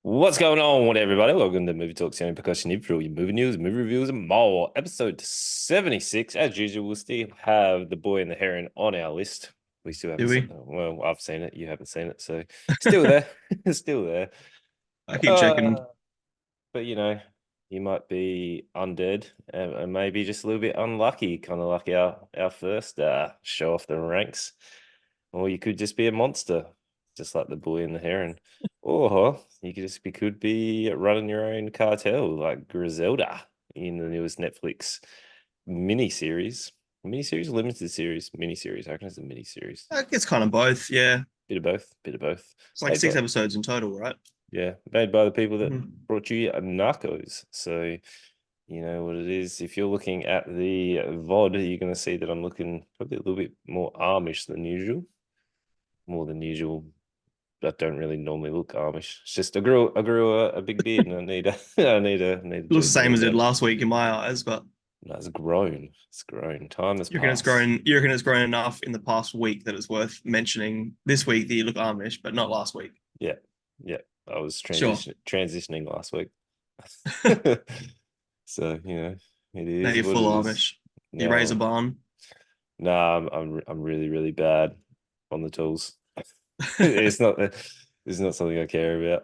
What's going on with everybody? Welcome to Movie Talks, the only percussion for all your movie news, movie reviews, and more. Episode 76. As usual, we'll still have The Boy and the Heron on our list. We still Do haven't seen we? it. Well, I've seen it. You haven't seen it. So still there. Still there. I keep checking. Uh, but you might be undead and maybe just a little bit unlucky, kind of like our first show off the ranks. Or you could just be a monster, just like the boy and the heron. Or you could be running your own cartel like Griselda in the newest Netflix miniseries. Miniseries, limited series, miniseries. I reckon it's a miniseries. It's kind of both. Yeah. Bit of both, bit of both. It's like Made by, six episodes in total, right? yeah, made by the people that Mhm. brought you Narcos. So you know what it is. If you're looking at the VOD, you're going to see that I'm looking probably a little bit more Amish than usual. More than usual. I don't really normally look Amish. It's just I grew a big beard and I need a I need to Looks do the something same as it did about it. last week in my eyes, but No, it's grown. It's grown. Time has you reckon it's passed. grown. You reckon it's grown enough in the past week that it's worth mentioning this week that you look Amish, but not last week. Yeah, yeah. I was Sure. transitioning last week. So, it Now is you're what full it is. Amish. You raise a No, barn. no, I'm really, really bad on the tools. It's not it's not something I care about.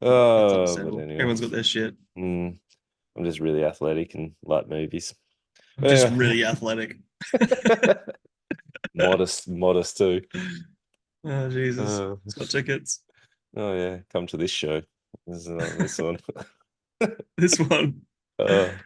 That's Oh, but understandable. anyway. Everyone's got their shit. Mm, I'm just really athletic and like movies. I'm But just anyway. really athletic. Modest too. Oh Jesus. Uh, It's got tickets. oh yeah, come to this show. This is not this one. This one. Uh, Fuck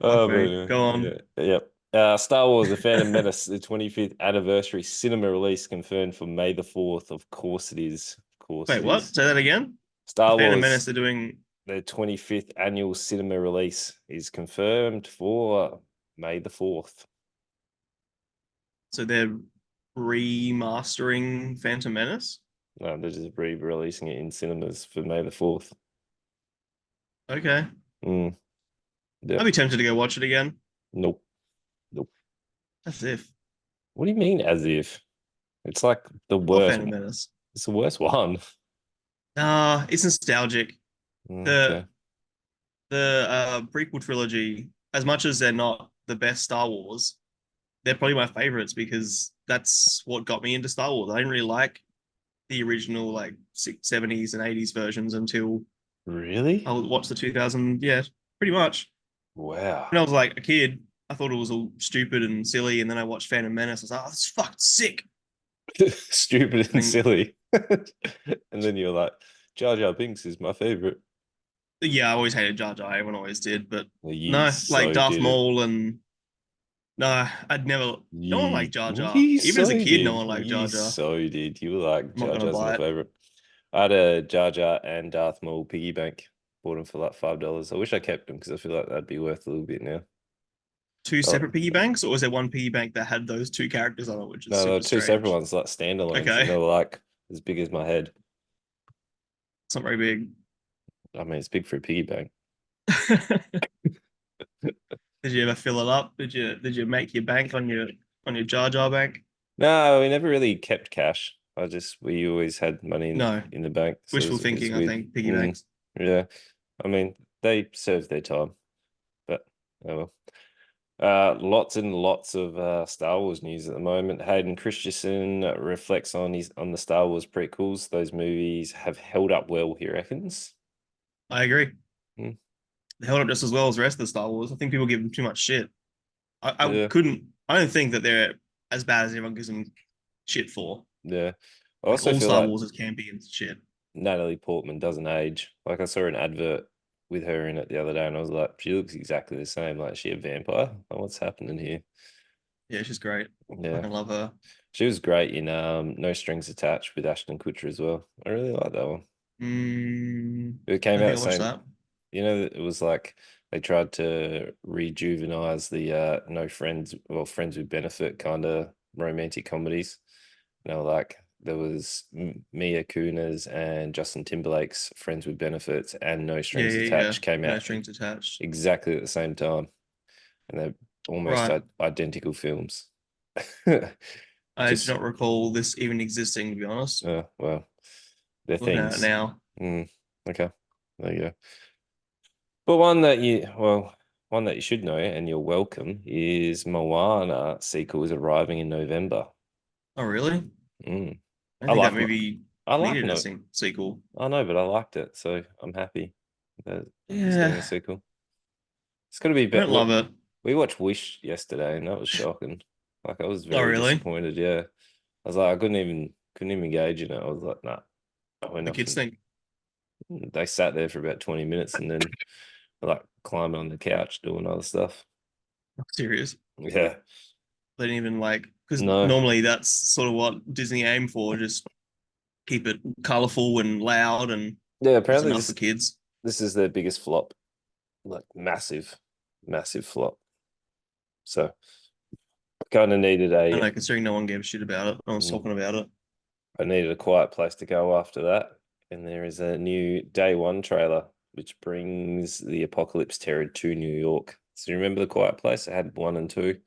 but me. Go on. yeah, yep. Star Wars: The Phantom Menace, the 25th anniversary cinema release confirmed for May the 4th. Of course it is. Of course Wait, it what? is. Say that again. The Star Phantom Menace. Wars, They're doing. the 25th annual cinema release is confirmed for May the 4th. So they're remastering Phantom Menace. No, they're just re-releasing it in cinemas for May the 4th. Okay. Mm, I'd yep. be tempted to go watch it again. Nope. Nope. As if. What do you mean as if? It's like the Or worst. Phantom Menace. It's the worst one. Nah, it's nostalgic. Okay. The the prequel trilogy, as much as they're not the best Star Wars, they're probably my favorites because that's what got me into Star Wars. I didn't really like the original like 70s and 80s versions until I Really? watched the 2000. Yeah, pretty much. When I Wow. was like a kid, I thought it was all stupid and silly, and then I watched Phantom Menace. I was like, "Oh, this is fucking sick." Stupid And and then, silly. And then you're like, Jar Jar Binks is my favorite. yeah, I always hated Jar Jar. Everyone always did, but You no, like so Darth did it. Maul and no, I'd never. No one liked Jar Jar. You Even so as a kid, no did. one liked You Jar Jar. so did. You were like, I'm not Jar gonna Jar's my buy it. favorite. I had a Jar Jar and Darth Maul piggy bank. Bought them for like $5. I wish I kept them because I feel like that'd be worth a little bit now. Two Oh, separate piggy banks, or was there one piggy bank that had those two characters on it, which is no, there were super two separate strange? ones, like standalones, and they Okay, were like as big as my head. it's not very big. I mean, it's big for a piggy bank. Did you ever fill it up? Did you make your bank on your Jar Jar bank? No, we never really kept cash. We always had money No, in the bank, so wishful it's thinking. I weird. think piggy Mm, banks. yeah, I mean, they served their time, but oh well. Lots and lots of Star Wars news at the moment. Hayden Christensen reflects on the Star Wars prequels. Those movies have held up well, he reckons. I agree. Mm, They held up just as well as the rest of the Star Wars. I think people give them too much shit. I yeah, couldn't. I don't think that they're as bad as everyone gives them shit for. yeah. I Like also all feel Star like Wars is campy and shit. Natalie Portman doesn't age. Like I saw an advert with her in it the other day, and I was like, she looks exactly the same. Like, is she a vampire? Like, what's happening here? Yeah, she's great. Yeah, Fucking love her. she was great in No Strings Attached with Ashton Kutcher as well. I really like that one. It I came think out I watched same. that. It was like they tried to rejuvenize the No Friends, well, Friends with Benefit kind of romantic comedies. Like there was Mia Kunis and Justin Timberlake's Friends with Benefits and No Yeah, Strings yeah, yeah. Attached came No out strings attached. exactly at the same time, and they're almost Right. identical films. I do Just not recall this even existing, to be honest. well, they're Looking at it things. now. Mm. Okay. There you go. But one that you should know, and you're welcome, is Moana sequel is arriving in November. Oh, really? Mm. I I think that like Mo movie I like needed a Mo sequel. I know, but I liked it, so I'm happy that it's getting a Yeah, sequel. It's gonna be I don't better. love it. We watched Wish yesterday, and that was shocking. Like I was Oh, very really? disappointed. Yeah, I was like, I couldn't even engage in it. I was like, nah, I went The off kids and think. they sat there for about 20 minutes, and then like climbing on the couch doing other stuff. I'm serious. Yeah, They didn't even like, because no, normally that's sort of what Disney aim for, just keep it colorful and loud and yeah. just Apparently enough for this kids. this is their biggest flop, like massive, massive flop. So kind of needed I a know, considering no one gave a shit about it. No one's mm, talking about it. I needed a quiet place to go after that. And there is a new Day One trailer, which brings the apocalypse terror to New York. So you remember the Quiet Place? It had one and two,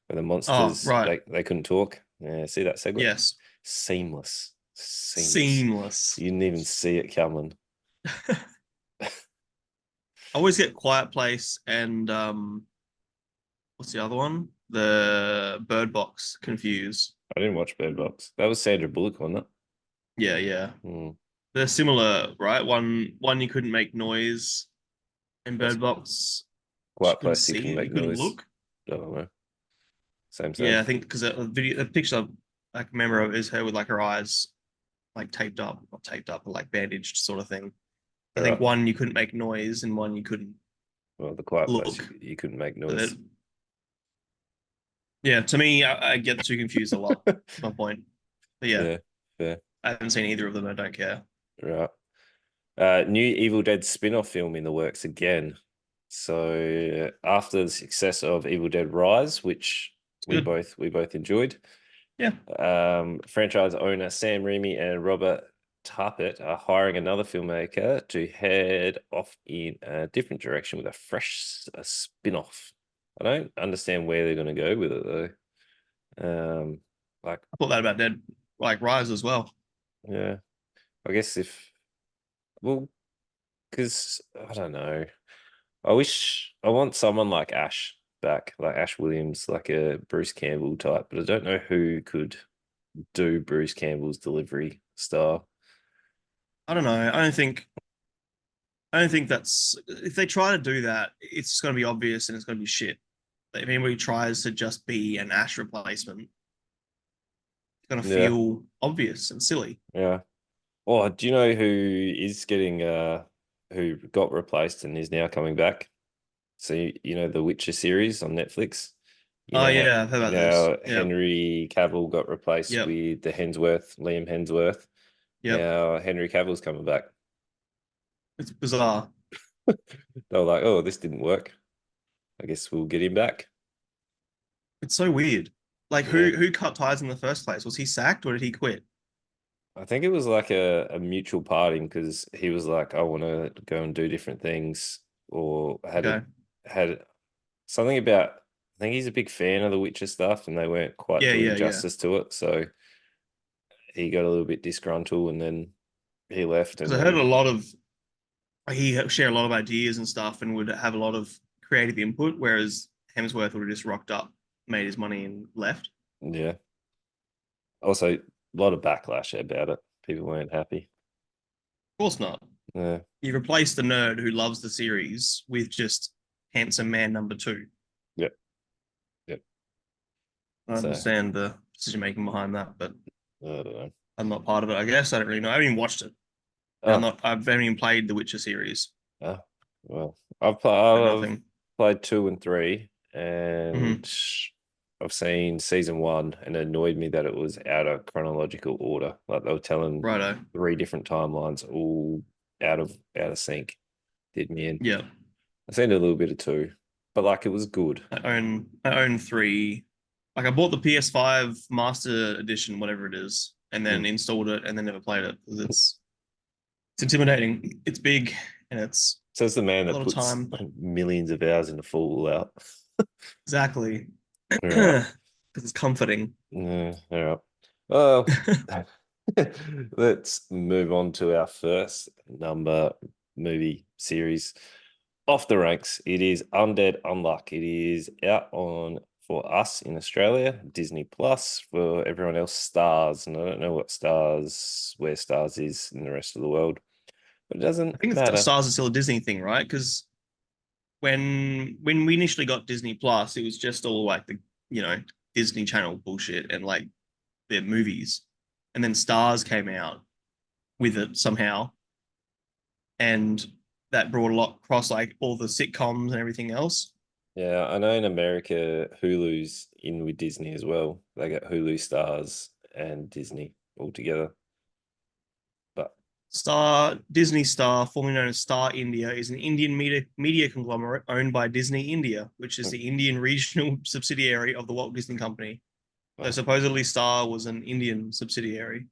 where the Oh, monsters right. they couldn't talk. Yeah, see that segue? Yes. Seamless, seamless. Seamless. You didn't even see it coming. I always get Quiet Place and what's the other one? The Bird Box confused. I didn't watch Bird Box. That was Sandra Bullock, wasn't it? Yeah, yeah. Hmm. They're similar, right? One you couldn't make noise in That's Bird Box. You Quiet couldn't Place. You can see it. You make couldn't noise. look. I don't know. Same, same. Yeah, I think because a picture I can remember of is her with like her eyes like taped up, not taped up, but like bandaged sort of thing. I All think right. one you couldn't make noise and one you couldn't Well, the Quiet Place, look. you couldn't make But noise. yeah, to me, I get too confused a lot. That's my point. But yeah, Yeah, fair. I haven't seen either of them. I don't care. Right. New Evil Dead spin-off film in the works again. So after the success of Evil Dead Rise, which It's good. we both enjoyed, Yeah, franchise owner Sam Raimi and Robert Tappert are hiring another filmmaker to head off in a different direction with a fresh spin-off. I don't understand where they're going to go with it though. Like, I thought that about Dead like Rise as well. yeah, I guess if well, because I don't know. I want someone like Ash back, like Ash Williams, like a Bruce Campbell type, but I don't know who could do Bruce Campbell's delivery style. I don't know. I don't think that's if they try to do that, it's going to be obvious and it's going to be shit. If anybody tries to just be an Ash replacement, it's going to Yeah, feel obvious and silly. yeah. Oh, do you know who is getting who got replaced and is now coming back? So you know the Witcher series on Netflix. You Oh know how yeah, I've heard about this. now Yeah, Henry Cavill got replaced yep, with the Liam Hemsworth. yep. Now Henry Cavill's coming back. It's bizarre. They were like, "Oh, this didn't work. I guess we'll get him back." It's so weird. Like Yeah, who cut ties in the first place? Was he sacked or did he quit? I think it was like a mutual parting because he was like, "I want to go and do different things," or Okay. had something about. I think he's a big fan of the Witcher stuff, and they weren't quite Yeah, doing yeah, yeah. justice to it. So he got a little bit disgruntled, and then he left, and Because I heard a then lot of he shared a lot of ideas and stuff and would have a lot of creative input, whereas Hemsworth would have just rocked up, made his money and left. yeah, also a lot of backlash about it. People weren't happy. Of course not. Yeah, You replace the nerd who loves the series with just handsome man number two. yep, yep. I So understand the decision making behind that, but I don't know. I'm not part of it. I guess I don't really know. I haven't even watched it. And I'm Oh, not. I've haven't even played the Witcher series. oh, well, But I've nothing. played two and three, Mm-hmm. and I've seen season one, and it annoyed me that it was out of chronological order. Like they were telling Righto. three different timelines, all out of sync. Did me in. Yeah. I seen a little bit of two, but like it was good. I own three. Like I bought the PS5 Master Edition, whatever it is, and Mm. then installed it and then never played it because it's intimidating. It's big and it's Says the man a that lot of puts time. millions of hours into Fallout. Exactly. All right. Because it's comforting. Yeah, all right. Well, Let's move on to our first number movie series off the ranks. It is Undead Unluck. It is out on for us in Australia, Disney Plus. For everyone else, Stars. And I don't know where Stars is in the rest of the world, but it I doesn't think it's matter. Stars is still a Disney thing, right? Because when we initially got Disney Plus, it was just all like the Disney Channel bullshit and like their movies, and then Stars came out with it somehow, and that brought a lot across like all the sitcoms and everything else. Yeah, I know in America, Hulu's in with Disney as well. They got Hulu Stars and Disney all together. But Disney Star, formerly known as Star India, is an Indian media conglomerate owned by Disney India, which is the Indian regional subsidiary of the Walt Disney Company. So well, supposedly Star was an Indian subsidiary,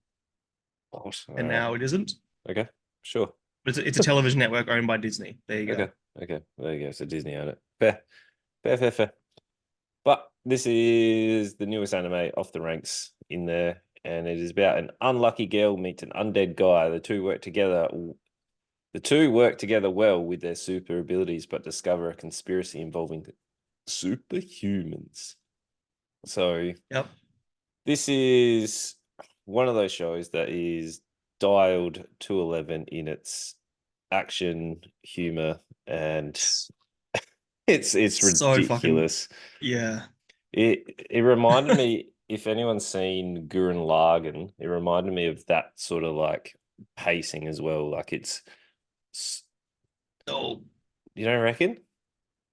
gosh, all and right. now it isn't. Okay, sure. But it's a television network owned by Disney. There you Okay, go. okay. There you go. So Disney own it. Fair, fair, fair, fair. But this is the newest anime off the ranks in there, and it is about an unlucky girl meets an undead guy. The two work together. The two work together well with their super abilities, but discover a conspiracy involving superhumans. So Yep. this is one of those shows that is dialed to 11 in its action, humor, and it's So fucking ridiculous. yeah. It reminded me, if anyone's seen Gurren Lagann, it reminded me of that sort of like pacing as well. Like Oh you don't reckon?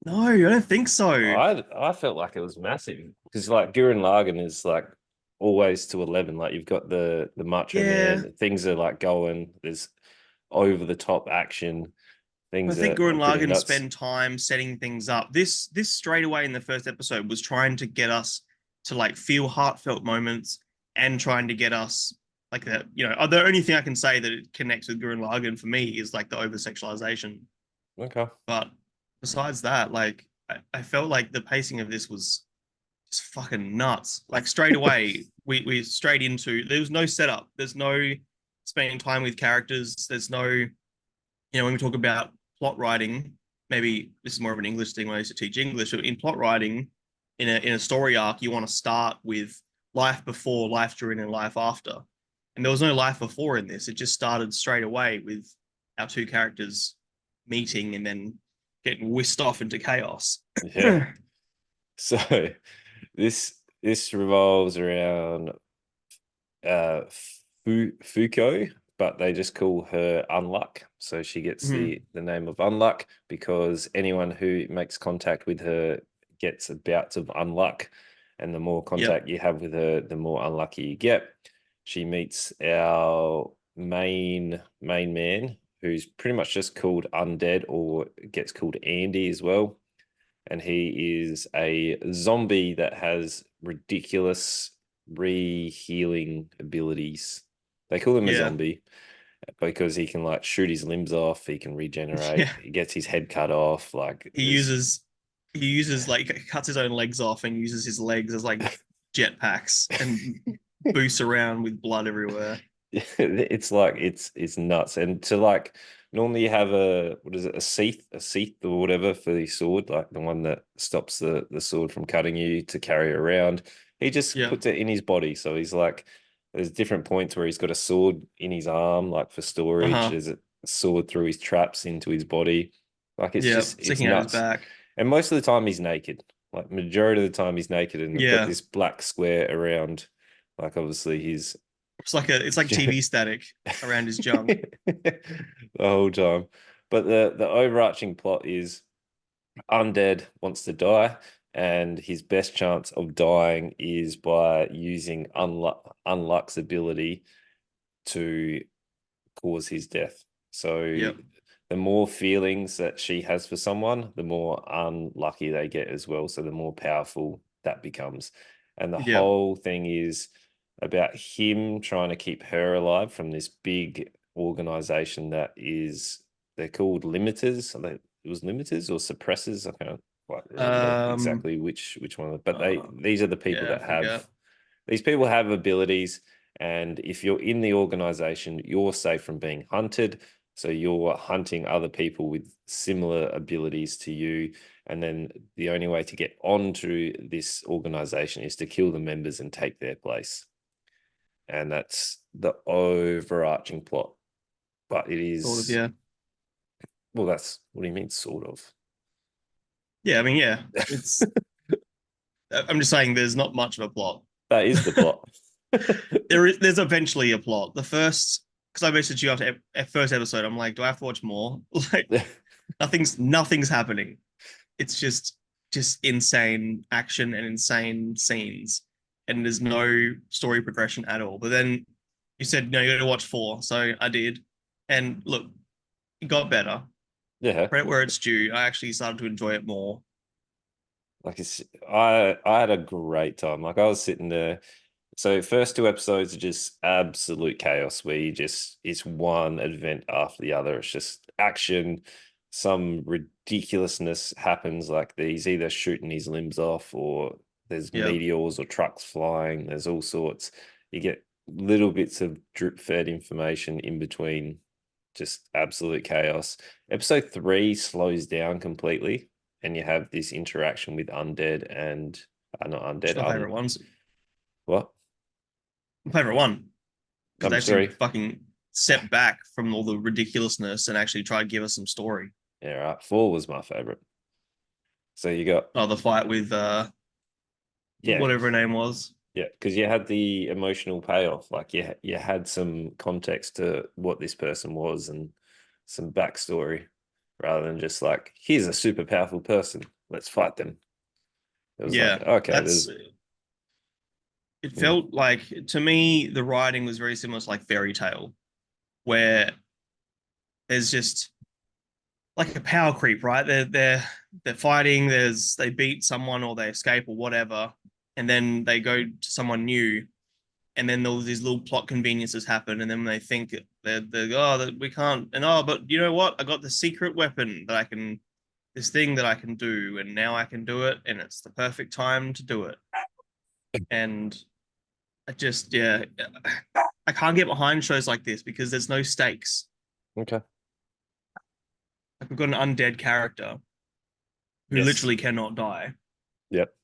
no, I don't think so. I felt like it was massive because like Gurren Lagann is like always to 11. Like you've got the Macho Yeah. Man, things are like going. There's over the top action. I Things think are Gurren pretty Lagann nuts. spent time setting things up. This straight away in the first episode was trying to get us to like feel heartfelt moments and trying to get us like that. The only thing I can say that it connects with Gurren Lagann for me is like the over sexualization. Okay. But besides that, like I felt like the pacing of this was just fucking nuts. Like straight away, we straight into there was no setup. There's no spending time with characters. There's no when we talk about plot writing, maybe this is more of an English thing when I used to teach English. But in plot writing, in a story arc, you want to start with life before, life during, and life after. And there was no life before in this. It just started straight away with our two characters meeting and then getting whisked off into chaos. Yeah. So this revolves around uh Fuko, but they just call her Unluck. So she gets Mhm. the name of Unluck because anyone who makes contact with her gets bouts of unluck, and the more Yep. contact you have with her, the more unlucky you get. She meets our main man, who's pretty much just called Undead, or gets called Andy as well, and he is a zombie that has ridiculous re-healing abilities. They call him a Yeah. zombie because he can like shoot his limbs off, he can regenerate, Yeah. he gets his head cut off. Like He there's uses he uses like cuts his own legs off and uses his legs as like jetpacks and boosts around with blood everywhere. it's like it's nuts. And to like normally you have a what is it, a sheath or whatever for the sword, like the one that stops the sword from cutting you to carry around. He just Yeah. puts it in his body. So he's like there's different points where he's got a sword in his arm, like for storage. Uh-huh. There's a sword through his traps into his body. Like Yeah. it's Sticking out his nuts. back. And most of the time he's naked. Like majority of the time he's naked, and they've got Yeah. this black square around, like obviously his It's like TV static around his junk. the whole time. But the overarching plot is Undead wants to die, and his best chance of dying is by using Unluck's ability to cause his death. So Yep. the more feelings that she has for someone, the more unlucky they get as well. So the more powerful that becomes. And the Yep. whole thing is about him trying to keep her alive from this big organization that is, they're called limiters. It was limiters or suppressors. I can't quite remember Um exactly which one, but uh, these are the people yeah, I that have forget. these people have abilities, And if you're in the organization, you're safe from being hunted. So you're hunting other people with similar abilities to you. And then the only way to get onto this organization is to kill the members and take their place. And that's the overarching plot. But it Sort of, is, yeah. well, that's what do you mean, sort of? Yeah, I mean, yeah. It's I'm just saying there's not much of a plot. That is the plot. There's eventually a plot. The first, because I messaged you after first episode, I'm like, do I have to watch more? Like nothing's happening. It's just insane action and insane scenes, and there's no story progression at all. But then you said no, you got to watch four, so I did, and look, it got better. Yeah. Credit where it's due. I actually started to enjoy it more. Like I had a great time. Like I was sitting there. So first two episodes are just absolute chaos where you just it's one event after the other. It's just action. Some ridiculousness happens, like he's either shooting his limbs off or there's Yeah, meteors or trucks flying. There's all sorts. You get little bits of drip fed information in between, just absolute chaos. Episode three slows down completely and you have this interaction with undead and not it's undead. my favorite ones. What? My favorite one because they Number actually three. fucking step back from all the ridiculousness and actually try to give us some story. Yeah, right. Four was my favorite. So you got Oh, the fight with yeah, whatever her name was. yeah, because you had the emotional payoff. Like you had some context to what this person was and some backstory, rather than just like here's a super powerful person. Let's fight them. It was like Yeah, okay, that's there's it mm, felt like to me the writing was very similar to like fairy tale, where there's just like a power creep, right? They're fighting, they beat someone or they escape or whatever, and then they go to someone new, and then all these little plot conveniences happen, and then they think they're oh that we can't, and oh but you know what? I got the secret weapon that I can this thing that I can do, and now I can do it, and it's the perfect time to do it. And I just yeah, I can't get behind shows like this because there's no stakes. okay. Like we've got an undead character who Yes. literally cannot die. Yep. It's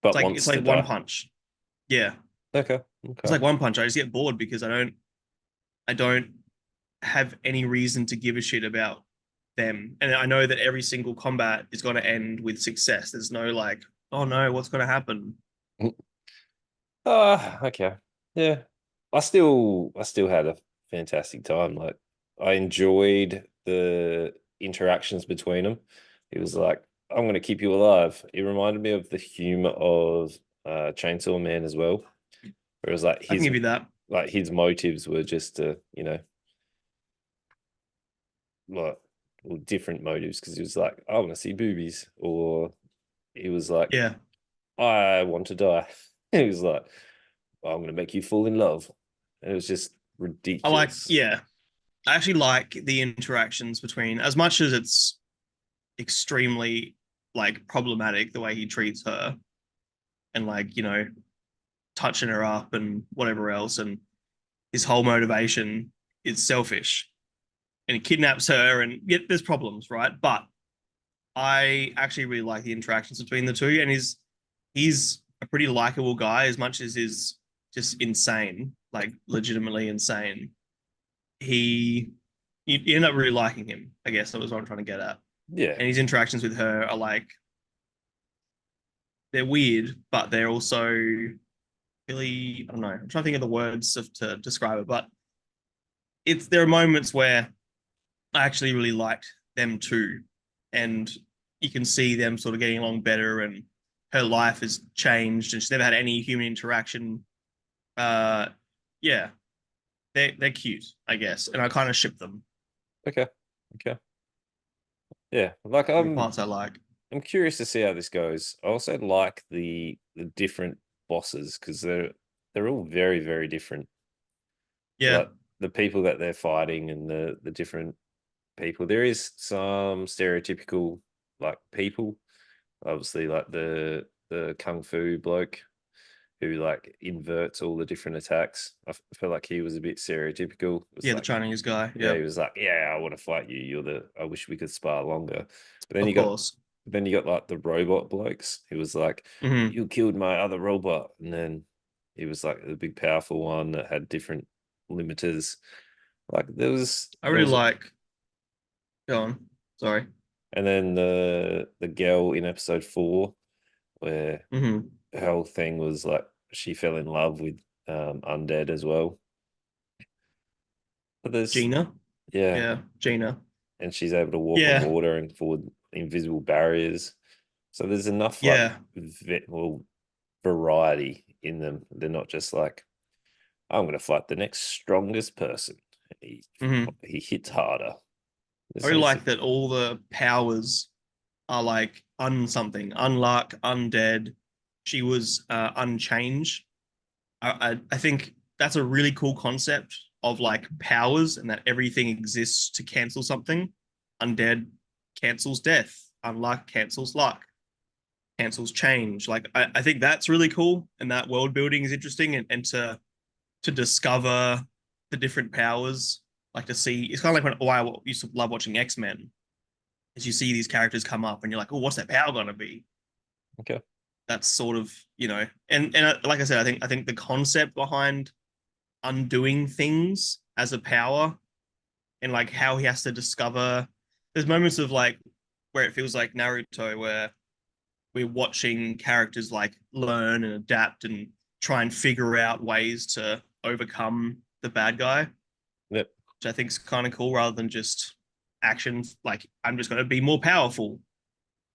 But like it's wants to like one die. punch. Yeah, Okay. it's Okay. like one punch. I just get bored because I don't have any reason to give a shit about them, and I know that every single combat is going to end with success. There's no like, oh no, what's going to happen? Okay. Yeah. I still had a fantastic time. Like I enjoyed the interactions between them. It was like, I'm gonna keep you alive. It reminded me of the humor of Chainsaw Man as well. Where it was I can give you that. like his motives were just to, like well, different motives because he was like, I want to see boobies, or he was like, Yeah, I want to die. He was like, I'm gonna make you fall in love. And it was just I like. ridiculous. Yeah, I actually like the interactions between as much as it's extremely like problematic the way he treats her and like touching her up and whatever else and his whole motivation is selfish and he kidnaps her and yeah, there's problems, right? But I actually really like the interactions between the two, and he's a pretty likable guy as much as he's just insane, like legitimately insane. He you end up really liking him, I guess that was what I'm trying to get at. Yeah. And his interactions with her are like they're weird, but they're also really I don't know. I'm trying to think of the words to describe it, but it's there are moments where I actually really liked them too, and you can see them sort of getting along better, and her life has changed, and she's never had any human interaction. Uh, yeah, they're cute, I guess, and I kind of ship them. Okay. Okay. Yeah. Like The parts I like. I'm curious to see how this goes. I also like the different bosses because they're all very, very different. Yeah, Like the people that they're fighting and the different people. There is some stereotypical like people, obviously like the kung fu bloke who like inverts all the different attacks. Feel like he was a bit stereotypical. It was Yeah, the like, Chinese guy. yeah, Yeah, he was like, yeah, I want to fight you. You're the. I wish we could spar longer. But of course. then you got like the robot blokes. He was like, Hmm. you killed my other robot, and then he was like the big powerful one that had different limiters. Like I there really was, like. Go on. Sorry. and then the girl in episode 4 where Hmm. the whole thing was like she fell in love with Undead as well. But there's Gina. yeah, Yeah, Gina. and she's able to walk on Yeah, water and forward invisible barriers. So there's enough like yeah. well variety in them. They're not just like I'm going to fight the next strongest person. He Hmm. he hits harder. I This really is like that all the powers are like something, unluck, undead. She was unchanged. I think that's a really cool concept of like powers and that everything exists to cancel something. Undead cancels death. Unluck cancels luck. Cancels change. Like I think that's really cool, and that world building is interesting, and to discover the different powers, like to see. It's kind of like when I used to love watching X-Men, as you see these characters come up, and you're like, oh, what's that power gonna be? okay. That's sort of and like I said, I think the concept behind undoing things as a power and like how he has to discover. There's moments of like where it feels like Naruto, where we're watching characters like learn and adapt and try and figure out ways to overcome the bad guy, Yep. which I think is kind of cool rather than just action. Like I'm just going to be more powerful.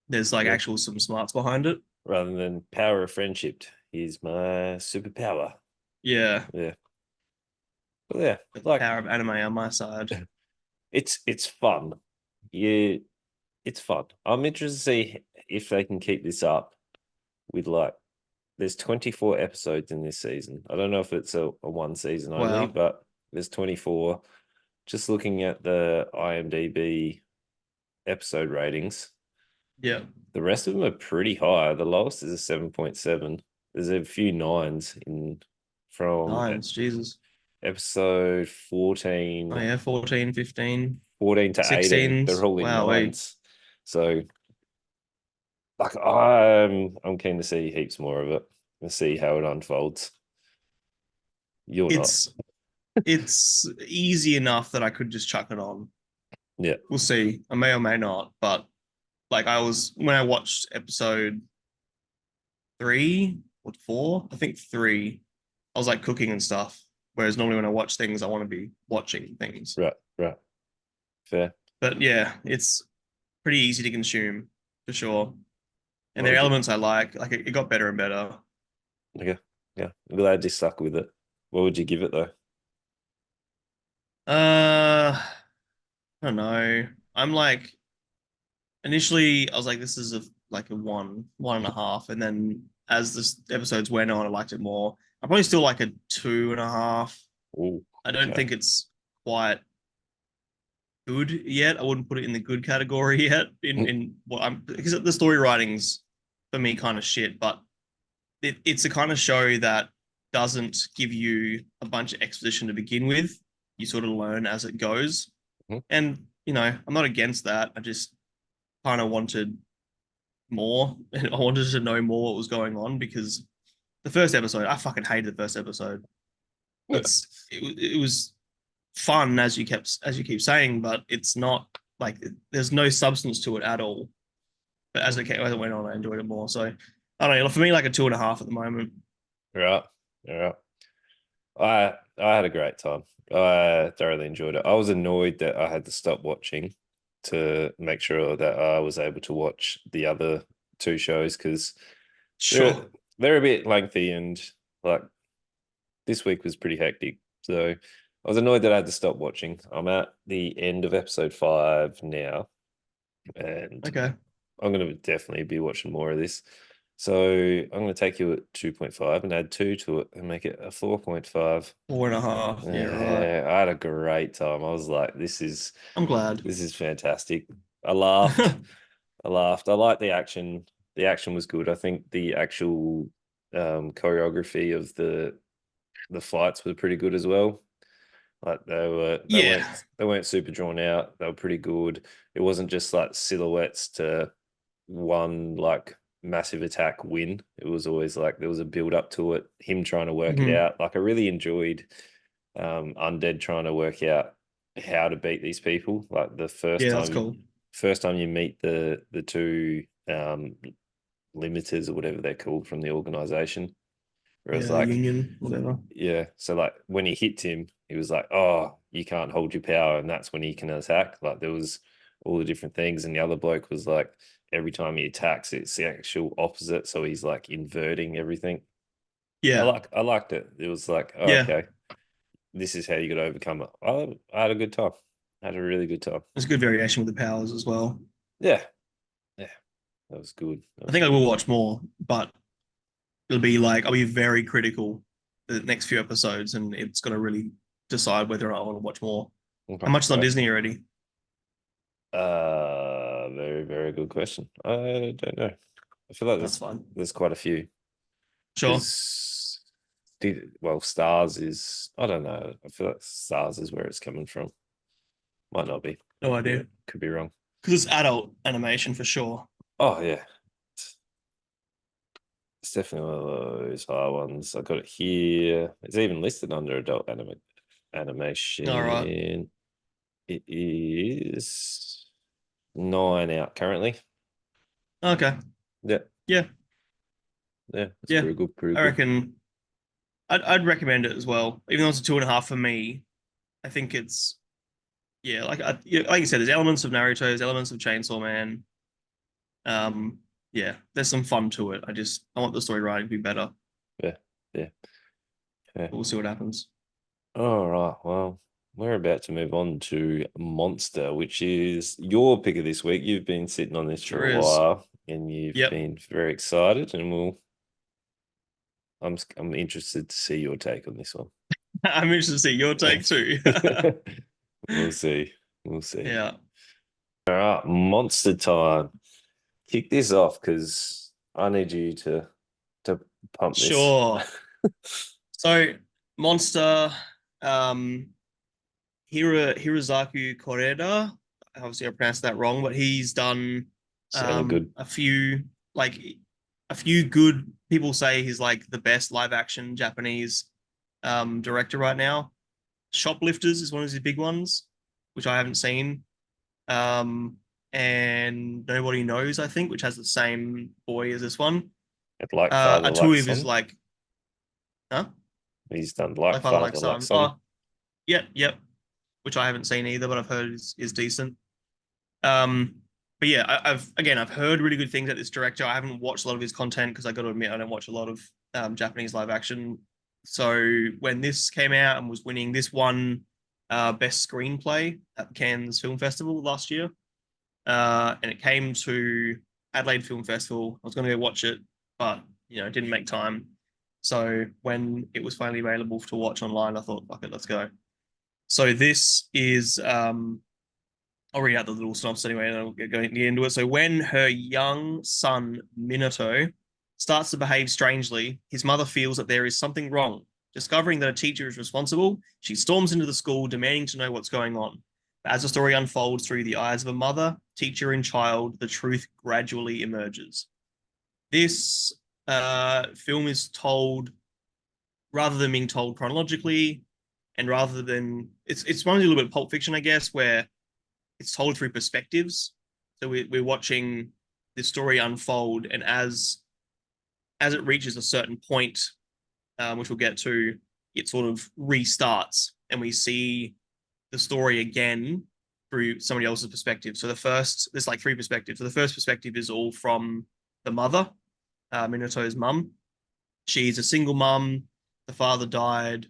There's like Yeah. actual some smarts behind it. Rather than power of friendship, he's my superpower. Yeah, Yeah. But yeah, the like power of anime on my side. it's fun. Yeah, it's fun. I'm interested to see if they can keep this up with like there's 24 episodes in this season. I don't know if it's a one season only, Wow. but there's 24. Just looking at the IMDb episode ratings, Yeah. the rest of them are pretty high. The lowest is a 7.7. There's a few nines in from Nines. Jesus. episode Oh 14, yeah. 14, 15, 14 to 18. 16. They're all in Wow. Wait. nines. So like I'm keen to see heaps more of it and see how it unfolds. You're not. It's it's easy enough that I could just chuck it on. Yeah. We'll see. I may or may not, but like I was when I watched episode 3 or 4, I think 3, I was like cooking and stuff. Whereas normally when I watch things, I want to be watching things. Right. Right. Fair. But yeah, it's pretty easy to consume for sure. And What there are would you elements I like. Like it got better and better. okay. Yeah. I'm glad you stuck with it. What would you give it though? I don't know. I'm like initially I was like, this is like a one and a half, and then as the episodes went on, I liked it more. I probably still like a two and a half. Oh, I don't okay. think it's quite good yet. I wouldn't put it in the good category yet. In what I'm because the story writing's for me kind of shit, but it's a kind of show that doesn't give you a bunch of exposition to begin with. You sort of learn as it goes, Mhm. and I'm not against that. I just kind of wanted more. And I wanted to know more what was going on because the first episode, I fucking hated the first episode. It was fun as you keep saying, but it's not like there's no substance to it at all. But as it went on, I enjoyed it more. So I don't know. For me, like a two and a half at the moment. Right. All right. I had a great time. I thoroughly enjoyed it. I was annoyed that I had to stop watching to make sure that I was able to watch the other two shows because they're Sure. they're a bit lengthy and like this week was pretty hectic. So I was annoyed that I had to stop watching. I'm at the end of episode 5 now, and Okay. I'm going to definitely be watching more of this. So I'm going to take you at 2.5 and add 2 to it and make it a 4.5. Four and a half. Yeah, right. Yeah, I had a great time. I was like, I'm glad. this is fantastic. I laughed. I laughed. I liked the action. The action was good. I think the actual choreography of the fights was pretty good as well. Like Yeah. they weren't super drawn out. They were pretty good. It wasn't just like silhouettes to one like massive attack win. It was always like there was a build up to it. Him trying to work it Hmm. out. Like I really enjoyed Undead trying to work out how to beat these people. Like the Yeah, that's cool. first time you meet the two limiters or whatever they're called from the organization. Whereas Yeah, like Union, whatever. yeah, so like when he hit him, he was like, "Oh, you can't hold your power," and that's when he can attack. Like there was all the different things, and the other bloke was like, every time he attacks, it's the actual opposite. So he's like inverting everything. Yeah. I liked it. It was like, oh, Yeah. okay, this is how you got to overcome it. I had a good time. I had a really good time. There's a good variation with the powers as well. Yeah, yeah, that was good. That I was think I good. will watch more, but it'll be like I'll be very critical the next few episodes, and it's going to really decide whether or not I want to watch more. Okay, How much is on right. Disney already? Very, very good question. I don't know. I feel like That's fine. there's quite a few Sure. because well, Stars is I don't know. I feel like Stars is where it's coming from. Might not be. No idea. Could be wrong. Because it's adult animation for sure. Oh yeah, it's definitely one of those high ones. I got it here. It's even listed under adult All right. animation. It is 9 out currently. Okay. Yeah, Yeah. yeah, it's Yeah. pretty good, pretty I good. reckon I'd recommend it as well. Even though it's a 2.5 for me, I think it's yeah, like you said, there's elements of Naruto, there's elements of Chainsaw Man. Yeah, there's some fun to it. I want the story writing to be better. Yeah, yeah, yeah. But we'll see what happens. All right. Well, we're about to move on to Monster, which is your pick of this week. You've been sitting on this for Sure a is. while, and you've Yep. been very excited. And I'm interested to see your take on this one. I'm interested to see your take too. We'll see. We'll see. Yeah. All right, Monster time. Kick this off because I need you to pump this. Sure. So Monster, um, Hirazaku Koreda. Obviously, I pronounced that wrong, but he's done Sounded good. a few like a few good. People say he's like the best live action Japanese director right now. Shoplifters is one of his big ones, which I haven't seen. Um, and Nobody Knows, I think, which has the same boy as this one. Like Father, A two like of his Son. like, huh? He's done Like like Father, Like Father, like Son. Son. Oh, yep, yep. Which I haven't seen either, but I've heard is decent. Um, but yeah, I've heard really good things at this director. I haven't watched a lot of his content because I got to admit I don't watch a lot of Japanese live action. So when this came out and was winning, this won best screenplay at the Cannes Film Festival last year, and it came to Adelaide Film Festival. I was going to go watch it, but didn't make time. So when it was finally available to watch online, I thought, fuck it, let's go. So this is I'll read out the little synopsis anyway, and I'll get into it. So when her young son Minato starts to behave strangely, his mother feels that there is something wrong. Discovering that a teacher is responsible, she storms into the school, demanding to know what's going on. But as the story unfolds through the eyes of a mother, teacher, and child, the truth gradually emerges. This film is told rather than being told chronologically, and rather than it's reminds me a little bit of Pulp Fiction, I guess, where it's told through perspectives. So we're watching the story unfold, and as it reaches a certain point, which we'll get to, it sort of restarts, and we see the story again through somebody else's perspective. So there's like three perspectives. So the first perspective is all from the mother, Minato's mum. She's a single mum. The father died.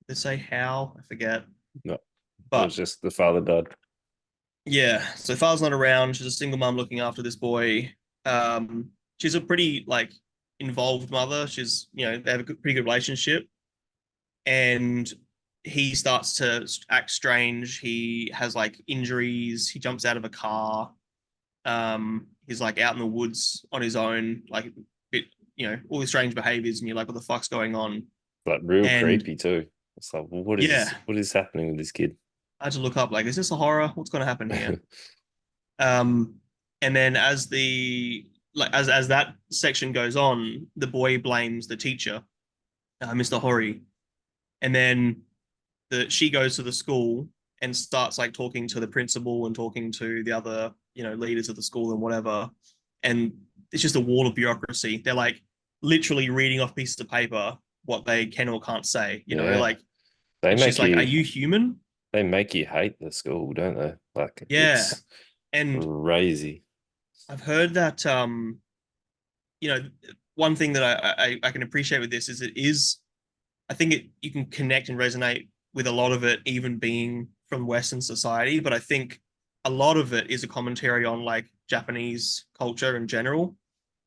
They say how I forget, No, it was but just the father died. yeah. So father's not around. She's a single mum looking after this boy. She's a pretty like involved mother. She's they have a pretty good relationship, and he starts to act strange. He has like injuries. He jumps out of a car. He's like out in the woods on his own, like a bit all these strange behaviors, and you're like, what the fuck's going on? Like real And creepy too. It's like, well, yeah, what is happening with this kid? I had to look up like, is this a horror? What's going to happen here? Um, and then as that section goes on, the boy blames the teacher, Mr. Hori, and then she goes to the school and starts like talking to the principal and talking to the other leaders of the school and whatever, and it's just a wall of bureaucracy. They're like literally reading off pieces of paper what they can or can't say, Yeah. like, They and she's make like, are you you human? they make you hate the school, don't they? Like Yeah. it's And crazy. I've heard that you know one thing that I can appreciate with this is I think you can connect and resonate with a lot of it, even being from Western society. But I think a lot of it is a commentary on like Japanese culture in general,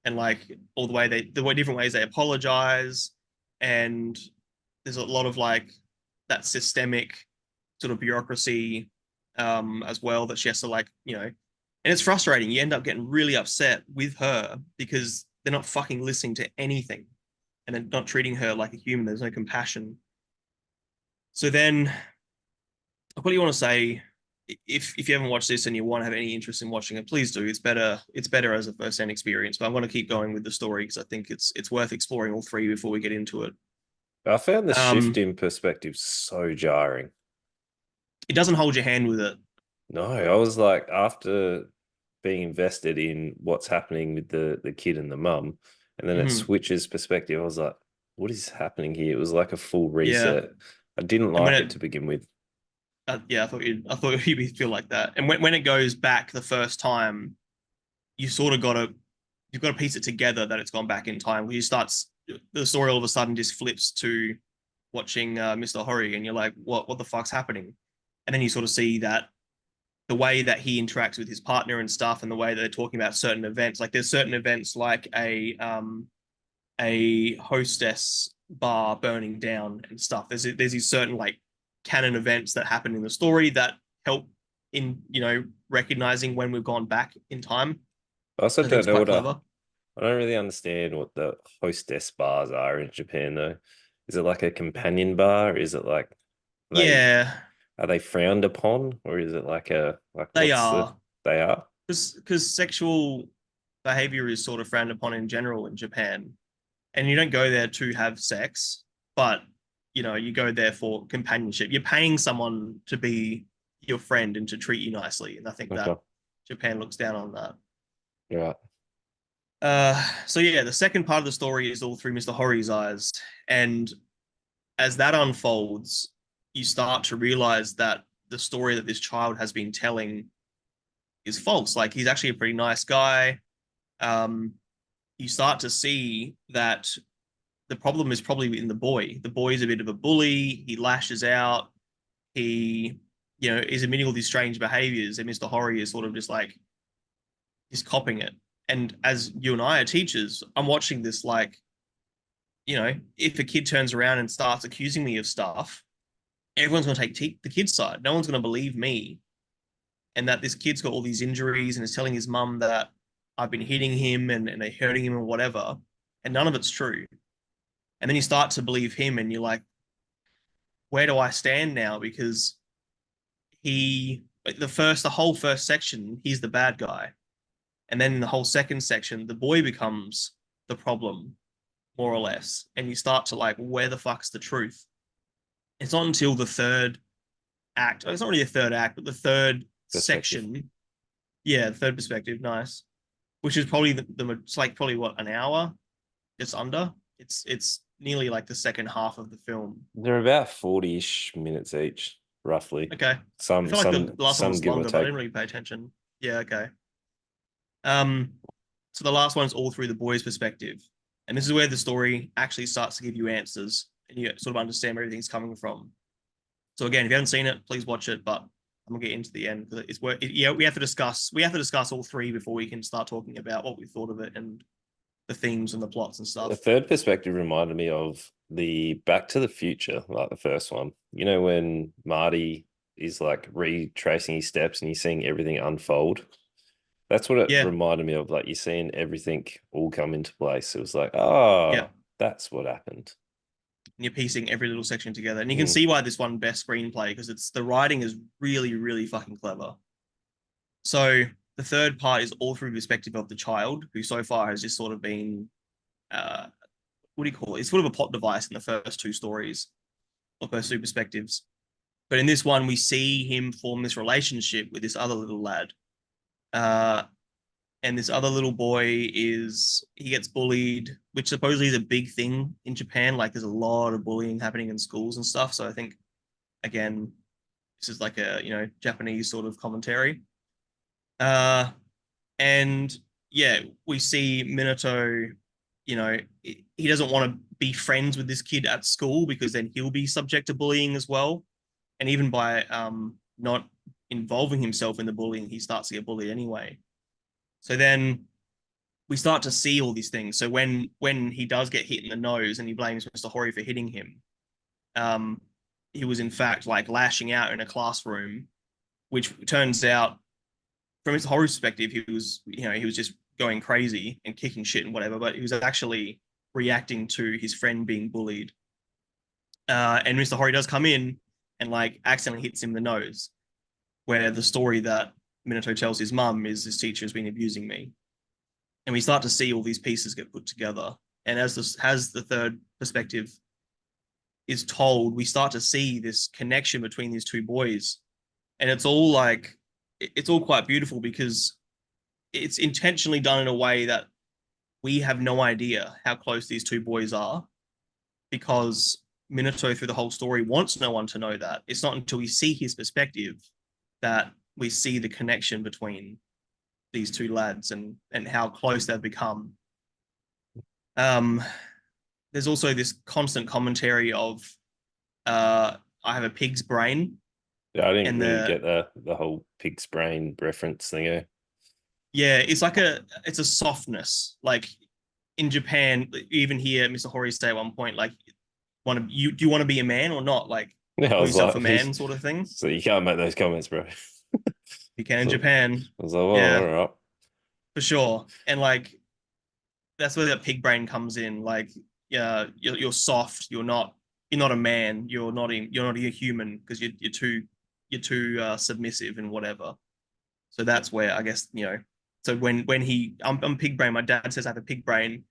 and like all the way different ways they apologize, and there's a lot of like that systemic sort of bureaucracy as well that she has to and it's frustrating. You end up getting really upset with her because they're not fucking listening to anything, and they're not treating her like a human. There's no compassion. So then, what do you want to say? If you haven't watched this and you want to have any interest in watching it, please do. It's better as a first hand experience. But I'm going to keep going with the story because I think it's worth exploring all three before we get into it. I found the shift Um, in perspective so jarring. it doesn't hold your hand with it. No, I was like, after being invested in what's happening with the kid and the mum, and then it Mm-hmm. switches perspective. I was like, what is happening here? It was like a full Yeah, reset. I didn't and when like it to begin with. yeah, I thought you'd feel like that. And when it goes back the first time, you sort of you've got to piece it together that it's gone back in time. Where you starts the story all of a sudden just flips to watching Mr. Hori, and you're like, what the fuck's happening? And then you sort of see that the way that he interacts with his partner and stuff, and the way that they're talking about certain events. Like there's certain events like a hostess bar burning down and stuff. There's these certain like canon events that happen in the story that help in recognizing when we've gone back in time. I also I think don't it's know quite what clever. I don't really understand what the hostess bars are in Japan though. Is it like a companion bar? Is it like they Yeah, are they frowned upon, or is it like they what's the are, they are? because sexual behavior is sort of frowned upon in general in Japan, and you don't go there to have sex, but you go there for companionship. You're paying someone to be your friend and to treat you nicely, and I think Okay. that Japan looks down on that. Right. So yeah, the second part of the story is all through Mr. Hori's eyes, and as that unfolds, you start to realize that the story that this child has been telling is false. Like he's actually a pretty nice guy. Um, you start to see that the problem is probably in the boy. The boy is a bit of a bully. He lashes out. He, is admitting all these strange behaviors, and Mr. Hori is sort of just like he's copying it. And as you and I are teachers, I'm watching this like, if a kid turns around and starts accusing me of stuff, everyone's going to take the kid's side. No one's going to believe me, and that this kid's got all these injuries and is telling his mum that I've been hitting him and they're hurting him and whatever, and none of it's true. And then you start to believe him, and you're like, where do I stand now? Because the whole first section, he's the bad guy, and then in the whole second section, the boy becomes the problem, more or less, and you start to like, where the fuck's the truth? It's not until the third act. It's not really a third act, but the third Perspective. section. Yeah, the third perspective, nice. Which is probably it's like probably what, an hour, just under. It's nearly like the second half of the film. They're about 40-ish minutes each, roughly. Okay, I Some feel like the some last one some was give or longer, but I take. didn't really pay attention. Yeah, okay. Um, so the last one's all through the boy's perspective, and this is where the story actually starts to give you answers, and you sort of understand where everything's coming from. So again, if you haven't seen it, please watch it. But I'm gonna get into the end because it's where yeah, we have to discuss all three before we can start talking about what we thought of it and the themes and the plots and The stuff. third perspective reminded me of the Back to the Future, like the first one. You know, when Marty is like retracing his steps and he's seeing everything unfold. That's what it Yeah, reminded me of. Like you're seeing everything all come into place. It was like, yeah. oh, that's what happened. And you're piecing every little section together, and you can Mm. see why this won best screenplay because it's the writing is really, really fucking clever. So the third part is all through the perspective of the child, who so far has just sort of been, uh, what do you call it? It's sort of a plot device in the first two stories, or first two perspectives. But in this one, we see him form this relationship with this other little lad. Uh, and this other little boy he gets bullied, which supposedly is a big thing in Japan. Like there's a lot of bullying happening in schools and stuff. So I think, again, this is like a, Japanese sort of commentary. Uh, and yeah, we see Minato, he doesn't want to be friends with this kid at school because then he'll be subject to bullying as well. And even by not involving himself in the bullying, he starts to get bullied anyway. So then we start to see all these things. So when he does get hit in the nose and he blames Mr. Hori for hitting him, um, he was in fact like lashing out in a classroom, which turns out from his Hori's perspective, he was just going crazy and kicking shit and whatever, but he was actually reacting to his friend being bullied. And Mr. Hori does come in and like accidentally hits him in the nose, where the story that Minato tells his mum is his teacher has been abusing me. And we start to see all these pieces get put together. And as the third perspective is told, we start to see this connection between these two boys. And it's all quite beautiful because it's intentionally done in a way that we have no idea how close these two boys are because Minato through the whole story wants no one to know that. It's not until we see his perspective that we see the connection between these two lads and how close they've become. Um, there's also this constant commentary of I have a pig's brain, Yeah, I didn't and really get the whole pig's brain reference thing. Eh? yeah, it's a softness. Like in Japan, even here, Mr. Hori say at one point, like, do you want to be a man or not? Like, Yeah, I call was yourself a like, man, sort of thing. so you can't make those comments, bro. You can in So Japan, I was like, well, all yeah, right. for sure. And like that's where that pig brain comes in. Like, yeah, you're soft. You're not a man. You're not a human because you're too submissive and whatever. So that's where I guess So I'm pig brain. My dad says I have a pig brain.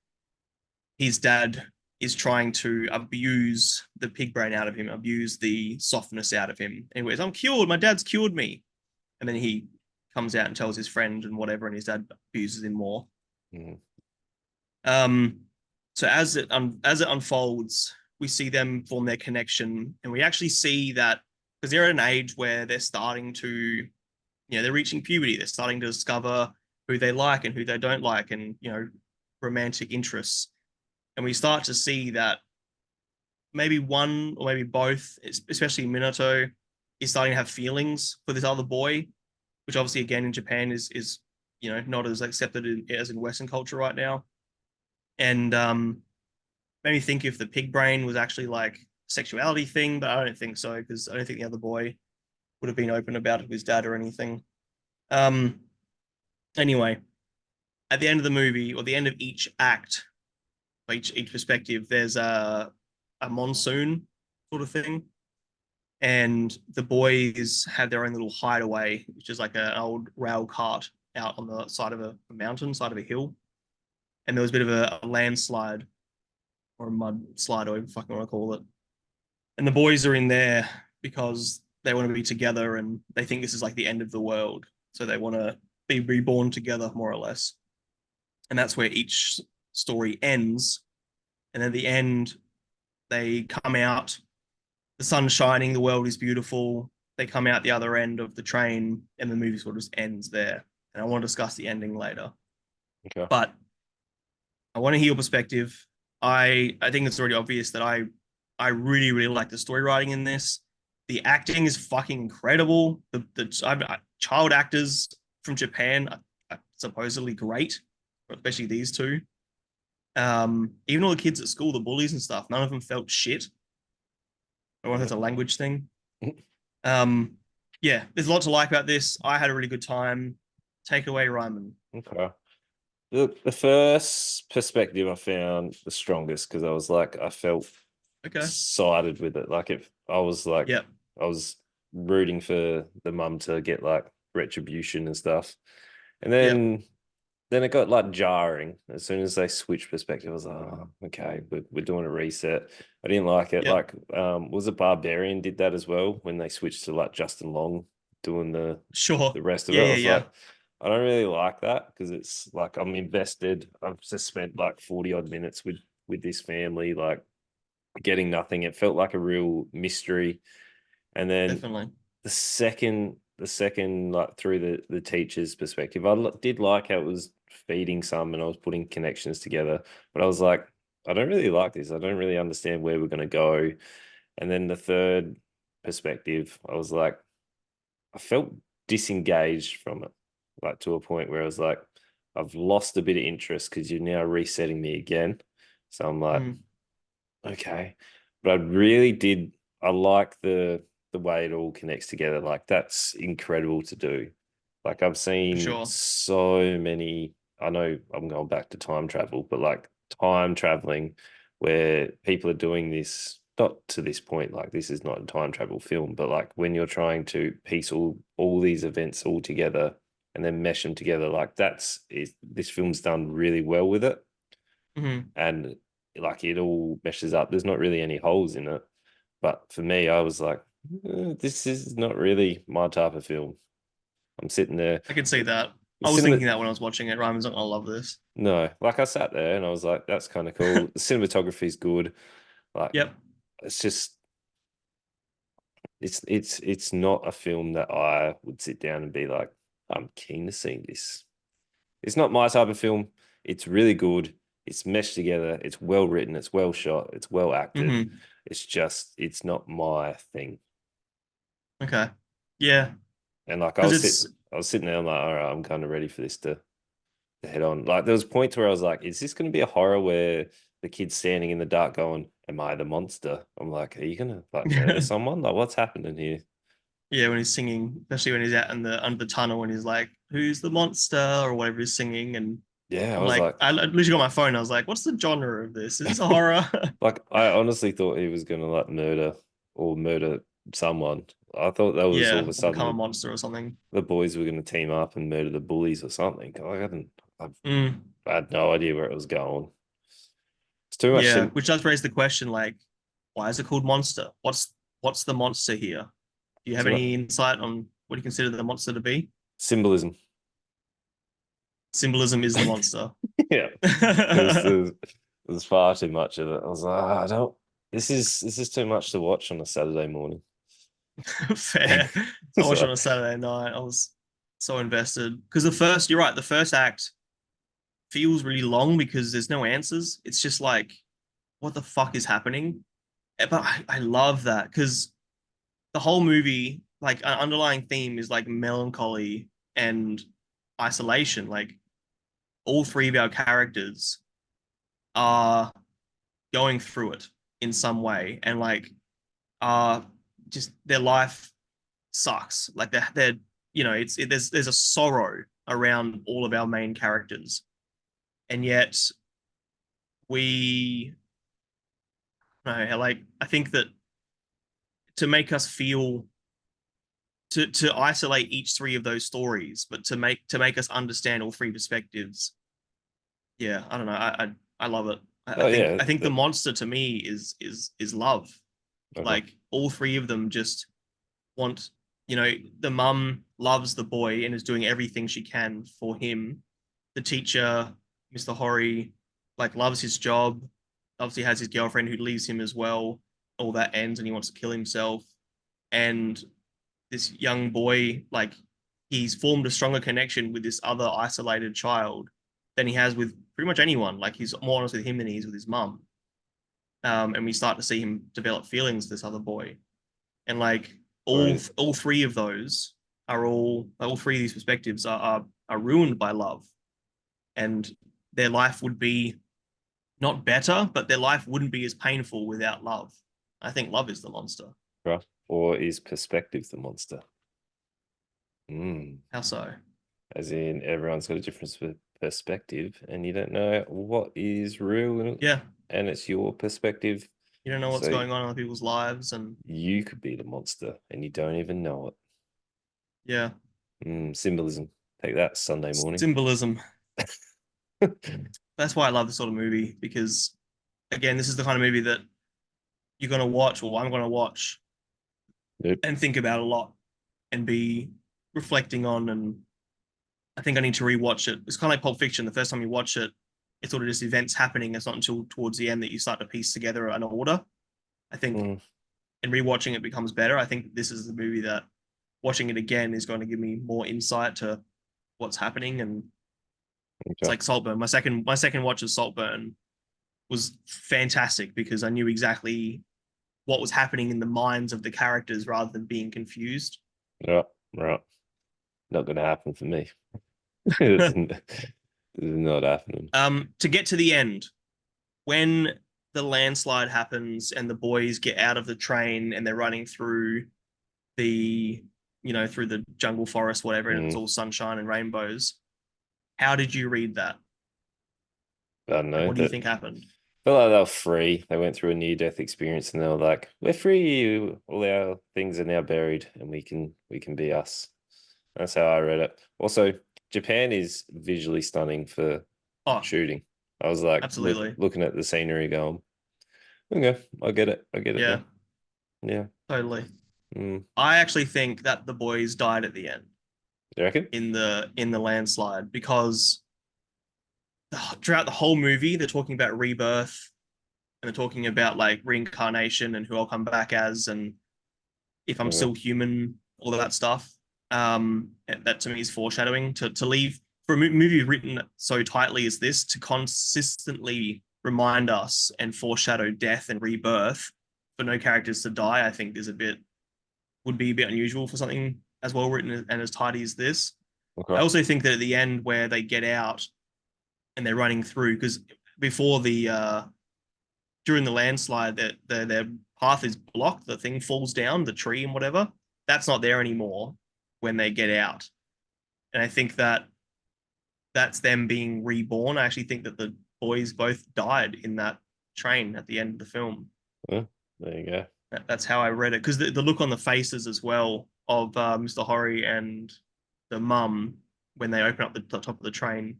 His dad is trying to abuse the pig brain out of him, abuse the softness out of him. Anyways, I'm cured. My dad's cured me. And then he comes out and tells his friend and whatever, and his dad abuses him more. Mm. Um, so as it unfolds, we see them form their connection, and we actually see that because they're at an age where they're starting to, they're reaching puberty. They're starting to discover who they like and who they don't like, and romantic interests. And we start to see that maybe one or maybe both, especially Minato, is starting to have feelings for this other boy, which obviously again in Japan is not as accepted as in Western culture right now. And made me think if the pig brain was actually like a sexuality thing, but I don't think so because I don't think the other boy would have been open about it with his dad or anything. Um, anyway, at the end of the movie or the end of each act, each perspective, there's a monsoon sort of thing, and the boys had their own little hideaway, which is like an old rail cart out on the side of a mountain, side of a hill, and there was a bit of a landslide or a mud slide, or whatever you fucking want to call it. And the boys are in there because they want to be together and they think this is like the end of the world. So they want to be reborn together, more or less. And that's where each story ends. And at the end, they come out, the sun's shining, the world is beautiful. They come out the other end of the train, and the movie sort of just ends there. And I want to discuss the ending later. Okay. But I want to hear your perspective. I think it's already obvious that I really really like the story writing in this. The acting is fucking incredible. The child actors from Japan are supposedly great, especially these two. Even all the kids at school, the bullies and stuff, none of them felt shit. I don't know if that's a language thing. Um, yeah, there's a lot to like about this. I had a really good time. Take away Ryman. Okay. The first perspective I found the strongest because I was like, I felt Okay. sided with it. Like if I was like, Yep. I was rooting for the mum to get like retribution and stuff. And Yep. then it got like jarring as soon as they switched perspective. I was like, oh, okay, we're doing a reset. I didn't like it. Yep. Like, was it Barbarian did that as well when they switched to like Justin Long doing Sure. the rest of Yeah. it? I Yeah. was Yeah. like, I don't really like that because it's like I'm invested. I've just spent like 40 odd minutes with this family, like getting nothing. It felt like a real mystery. And then Definitely. the second like through the teacher's perspective, did like how it was feeding some and I was putting connections together, but I was like, I don't really like this. I don't really understand where we're going to go. And then the third perspective, I was like, I felt disengaged from it, like to a point where I was like, I've lost a bit of interest because you're now resetting me again. So I'm like, Mm, okay. But I really did. I like the way it all connects together. Like that's incredible to do. Like I've for seen sure. so many. I know I'm going back to time travel, but like time traveling where people are doing this not to this point, like this is not a time travel film, but like when you're trying to piece all these events all together and then mesh them together, like this film's done really well with it. Hmm. And like it all meshes up. There's not really any holes in it. But for me, I was like, this is not really my type of film. I'm sitting there. I can see The, that. the I was cinema, thinking that when I was watching it. Ryman's not gonna love this. no, like I sat there and I was like, that's kind of cool. The cinematography is good. Like Yep. it's just, it's not a film that I would sit down and be like, I'm keen to see this. It's not my type of film. It's really good. It's meshed together. It's well written. It's well shot. It's well acted. Hmm. It's just, it's not my thing. Okay. Yeah. And like Because it's I was sitting there, I'm like, all right, I'm kind of ready for this to head on. Like there was points where I was like, is this going to be a horror where the kid's standing in the dark going, am I the monster? I'm like, are you gonna like murder someone? Like what's happening here? yeah, when he's singing, especially when he's out in the under the tunnel and he's like, "Who's the monster?" or whatever he's singing, and Yeah, I I'm was like, like, I literally got my phone. I was like, "What's the genre of this? Is this a horror?" like I honestly thought he was gonna like murder someone. I thought that was all of Yeah, a or sudden become a monster or something. the boys were going to team up and murder the bullies or something. Mm, I had no idea where it was going. It's too much. yeah, which does raise the question, like, why is it called monster? What's the monster here? Do you have Too much any insight on what you consider the monster to be? symbolism. Symbolism is the monster. Yeah, there's far too much of it. I was like, I don't. This is too much to watch on a Saturday morning. Fair. I watched it So on a Saturday night. I was so invested because you're right, the first act feels really long because there's no answers. It's just like, what the fuck is happening? But I love that because the whole movie, like an underlying theme is like melancholy and isolation. Like all three of our characters are going through it in some way, and like just their life sucks. Like they're there's a sorrow around all of our main characters, and yet we no like I think that to make us feel to isolate each three of those stories, but to make us understand all three perspectives. Yeah, I don't know. I love it. I oh think yeah, I think the monster to me is love. okay. Like all three of them just want, the mum loves the boy and is doing everything she can for him. The teacher, Mr. Horry, like loves his job. Obviously has his girlfriend who leaves him as well. All that ends and he wants to kill himself. And this young boy, like he's formed a stronger connection with this other isolated child than he has with pretty much anyone. Like he's more honest with him than he is with his mum. And we start to see him develop feelings for this other boy. And like Right. all three of those are all three of these perspectives are ruined by love, and their life would be not better, but their life wouldn't be as painful without love. I think love is the monster. Right. Or is perspective the monster? Mm. How so? as in everyone's got a different perspective, and you don't know what is real, Yeah, and it's your perspective. you don't know what's So going on in other people's lives, and you could be the monster, and you don't even know it. yeah, Symbolism. Take that Sunday morning. symbolism. That's why I love this sort of movie because, again, this is the kind of movie that you're gonna watch, or I'm gonna watch, Yep. and think about a lot, and be reflecting on. And I think I need to rewatch it. It's kind of like Pulp Fiction. The first time you watch it, it's sort of just events happening. It's not until towards the end that you start to piece together an order. I think Mm, in rewatching it becomes better. I think this is the movie that watching it again is going to give me more insight to what's happening. And it's okay. like Saltburn. My second watch of Saltburn was fantastic because I knew exactly what was happening in the minds of the characters rather than being confused. Right, right. Not gonna happen for me. It's not happening. To get to the end, when the landslide happens and the boys get out of the train and they're running through the, through the jungle forest, whatever, and it's Mm, all sunshine and rainbows. How did you read that? I don't Like, know. what do you That think happened? felt like they were free. They went through a near-death experience, and they were like, "We're free. All our things are now buried, and we can be us." That's how I read it. Also, Japan is visually stunning for Oh, shooting. I was like absolutely. looking at the scenery, going, "Okay, I get it. I get it Yeah, now." Yeah. totally. Mm. I actually think that the boys died at the end You reckon? in the landslide because throughout the whole movie they're talking about rebirth and they're talking about like reincarnation and who I'll come back as and if I'm Okay. still human, all of that stuff. That to me is foreshadowing to leave for a movie written so tightly as this to consistently remind us and foreshadow death and rebirth for no characters to die. I think is a bit would be a bit unusual for something as well written and as tidy as this. I Okay. also think that at the end where they get out and they're running through because before the during the landslide that their path is blocked, the thing falls down, the tree and whatever. That's not there anymore when they get out. And I think that that's them being reborn. I actually think that the boys both died in that train at the end of the film. Well, there you go. That's how I read it because the look on the faces as well of Mr. Horry and the mum when they open up the top of the train.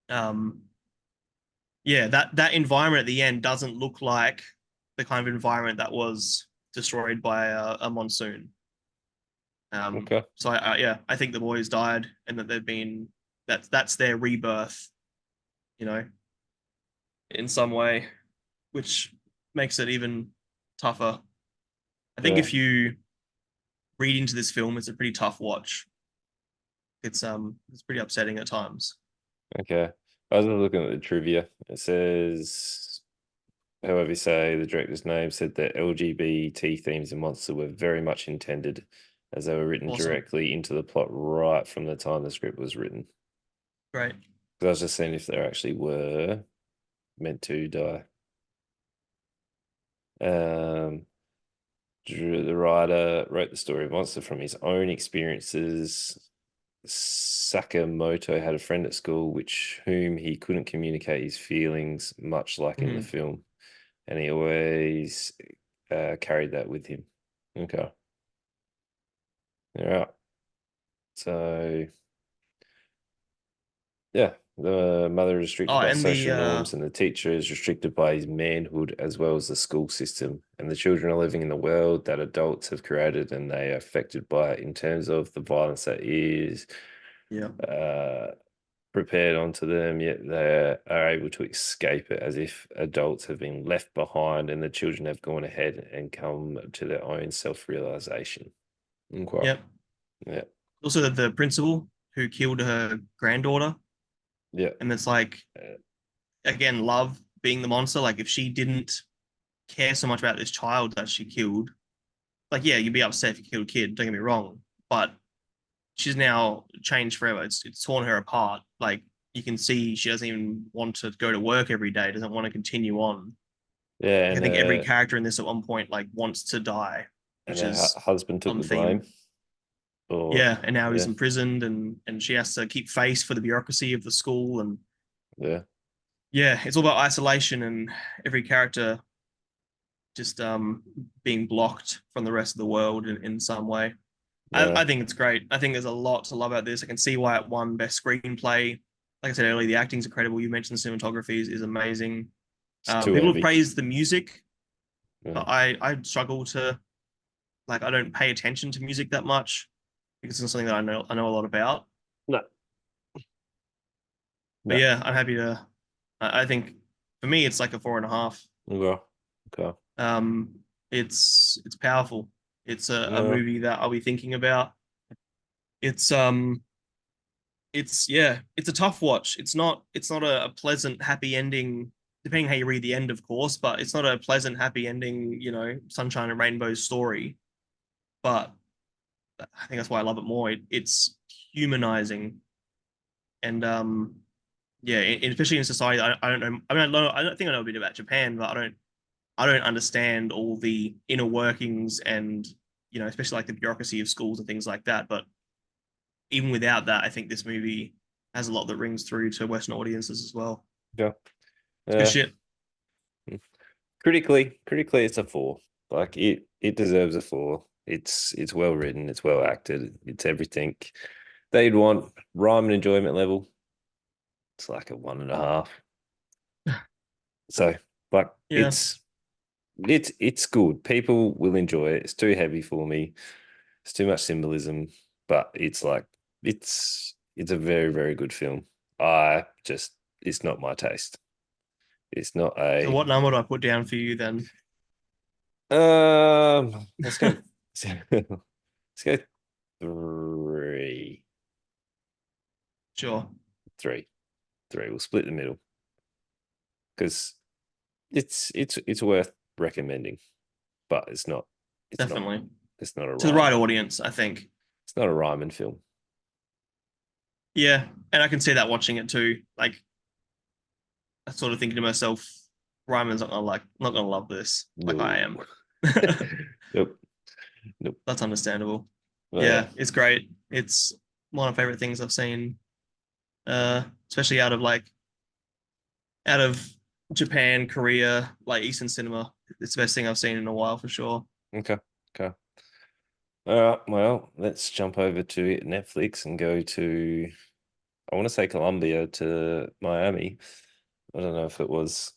Um, yeah, that environment at the end doesn't look like the kind of environment that was destroyed by a monsoon. Okay. So yeah, I think the boys died and that they've been that's their rebirth, you know, in some way, which makes it even tougher. I think Yeah. if you read into this film, it's a pretty tough watch. It's pretty upsetting at times. Okay. I was looking at the trivia. It says, however you say the director's name, said that LGBT themes in Monster were very much intended as they were written Awesome, directly into the plot right from the time the script was written. great. 'Cause I was just seeing if they actually were meant to die. Um, the writer wrote the story of Monster from his own experiences. Sakamoto had a friend at school which whom he couldn't communicate his feelings, much like in the Mhm. film, and he always carried that with him. Okay, all right. So yeah, the mother is Oh, restricted by and the social norms, and the teacher is restricted by his manhood as well as the school system. And the children are living in the world that adults have created, and they are affected by it in terms of the violence that is yeah, uh, prepared onto them, yet they are able to escape it as if adults have been left behind and the children have gone ahead and come to their own self-realization. Okay. yeah. Yeah. Also, the principal who killed her granddaughter, Yeah. and it's like Uh, again, love being the monster. Like if she didn't care so much about this child that she killed, like yeah, you'd be upset if you killed a kid. Don't get me wrong, but she's now changed forever. It's torn her apart. Like you can see, she doesn't even want to go to work every day. Doesn't want to continue on. yeah, Like I and think every character in this at one point like wants to die, which her is husband took the on blame. theme. Or Yeah, and now he's yeah, imprisoned, and she has to keep face for the bureaucracy of the school, and yeah, yeah, it's all about isolation and every character just being blocked from the rest of the world in some way. yeah. I think it's great. I think there's a lot to love about this. I can see why it won best screenplay. Like I said earlier, the acting's incredible. You mentioned the cinematography is amazing. It's too People have heavy. praised the music, Yeah. but I struggle to like I don't pay attention to music that much because it's something that I know a lot about. No, But no. yeah, I'm happy to. I think for me, it's like a 4.5. Okay. Okay. Um, it's powerful. It's a Yeah. movie that I'll be thinking about. It's it's yeah, it's a tough watch. It's not a pleasant, happy ending, depending how you read the end, of course, but it's not a pleasant, happy ending, sunshine and rainbows story. But I think that's why I love it more. It's humanizing and yeah, especially in society. I don't know. I mean, I don't think I know a bit about Japan, but I don't understand all the inner workings and especially like the bureaucracy of schools and things like that. But even without that, I think this movie has a lot that rings through to Western audiences as well. Yeah. It's good Yeah. shit. Critically, it's a four. Like it deserves a four. It's well written. It's well acted. It's everything they'd want. Rhyme and enjoyment level. It's like a 1.5. So, like, Yeah. it's good. People will enjoy it. It's too heavy for me. It's too much symbolism, but it's like it's a very, very good film. I just it's not my taste. It's not So a what number do I put down for you then? let's go let's go three. Sure. Three. Three. We'll split the middle because it's worth recommending, but it's not Definitely. it's not a To the right Ryman. audience, I think. It's not a Ryman film. Yeah. And I can see that watching it too. Like I sort of thinking to myself, Ryman's not gonna love this like I No. am. Nope. Nope. That's understandable. Oh yeah. Yeah, it's great. It's one of my favorite things I've seen, especially out of Japan, Korea, like Eastern cinema. It's the best thing I've seen in a while for sure. Okay. Okay. All right. Well, let's jump over to Netflix and go to I want to say Colombia to Miami. I don't know if it was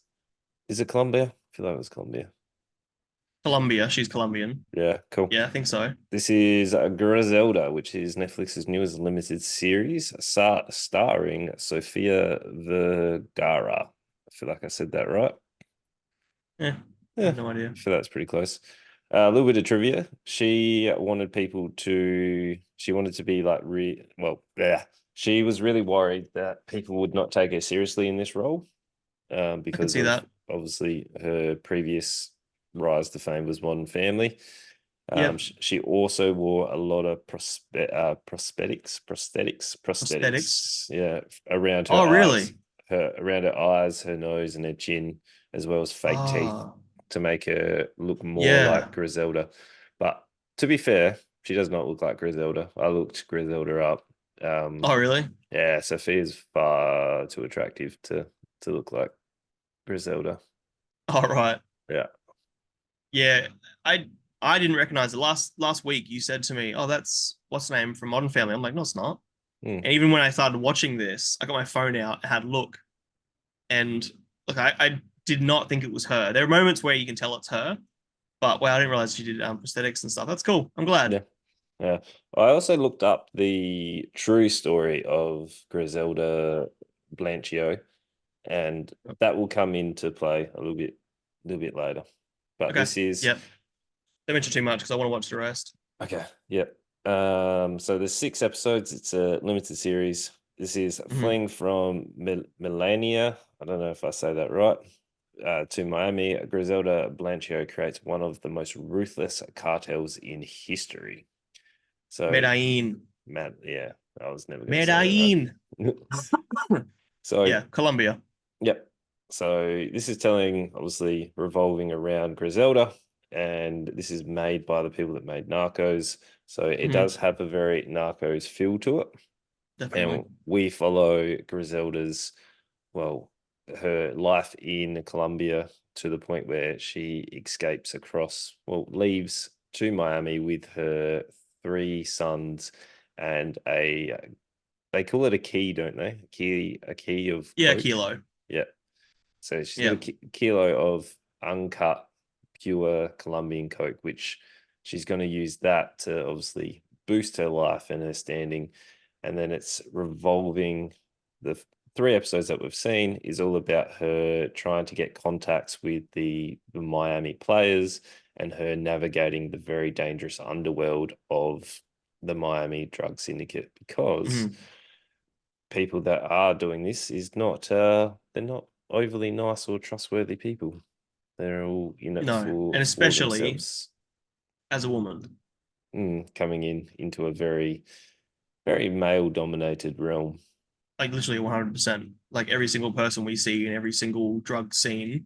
is it Colombia? I feel like it was Colombia. Colombia, she's Colombian. Yeah, cool. Yeah, I think so. This is Griselda, which is Netflix's newest limited series, starring Sofia Vergara. I feel like I said that right. Yeah, I Yeah, have no idea. I feel that's pretty close. A little bit of trivia. She wanted to be like, well, yeah. She was really worried that people would not take her seriously in this role I can because see of that. obviously her previous rise to fame was Modern Family. Yep. She also wore a lot of Prosthetics. yeah, around her Oh, eyes, really? her nose, and her chin, as well as fake teeth Oh, to make her look more yeah. like Griselda. But to be fair, she does not look like Griselda. I looked Griselda up. Oh, really? Yeah, Sophia's far too attractive to look like Griselda. All right. Yeah. Yeah, I I didn't recognize it. Last week you said to me, "Oh, that's what's the name from Modern Family." I'm like, "No, it's not." Hmm. And even when I started watching this, I got my phone out and had a look. And look, I did not think it was her. There are moments where you can tell it's her, but well, I didn't realize she did prosthetics and stuff. That's cool. I'm glad. Yeah. Yeah. I also looked up the true story of Griselda Blanchio, and that will come into play little bit later. But Okay. this is Yep. Don't mention too much because I want to watch the rest. okay. Yep. So there's 6 episodes. It's a limited series. This is Mhm. fleeing from Melania. I don't know if I say that right. To Miami, Griselda Blanchio creates one of the most ruthless cartels in history. So Medellin. Matt, yeah, I was never going to say that Medellin. right. So, Yeah, Colombia. yep. So this is telling, obviously, revolving around Griselda, and this is made by the people that made Narcos. So it Hmm. does have a very Narcos feel to it. Definitely. And we follow Griselda's, well, her life in Colombia to the point where she escapes across, well, leaves to Miami with her three sons and they call it a key, don't they? A key of Yeah, coke. Kilo. Yeah. So she's got Yeah. a kilo of uncut, pure Colombian coke, which she's going to use that to obviously boost her life and her standing. And then it's revolving. The three episodes that we've seen is all about her trying to get contacts with the Miami players and her navigating the very dangerous underworld of the Miami drug syndicate because Hmm. people that are doing this is not they're not overly nice or trustworthy people. They're all in it No, and for especially themselves. as a woman. Coming into a very male dominated realm. Like literally 100%. Like every single person we see in every single drug scene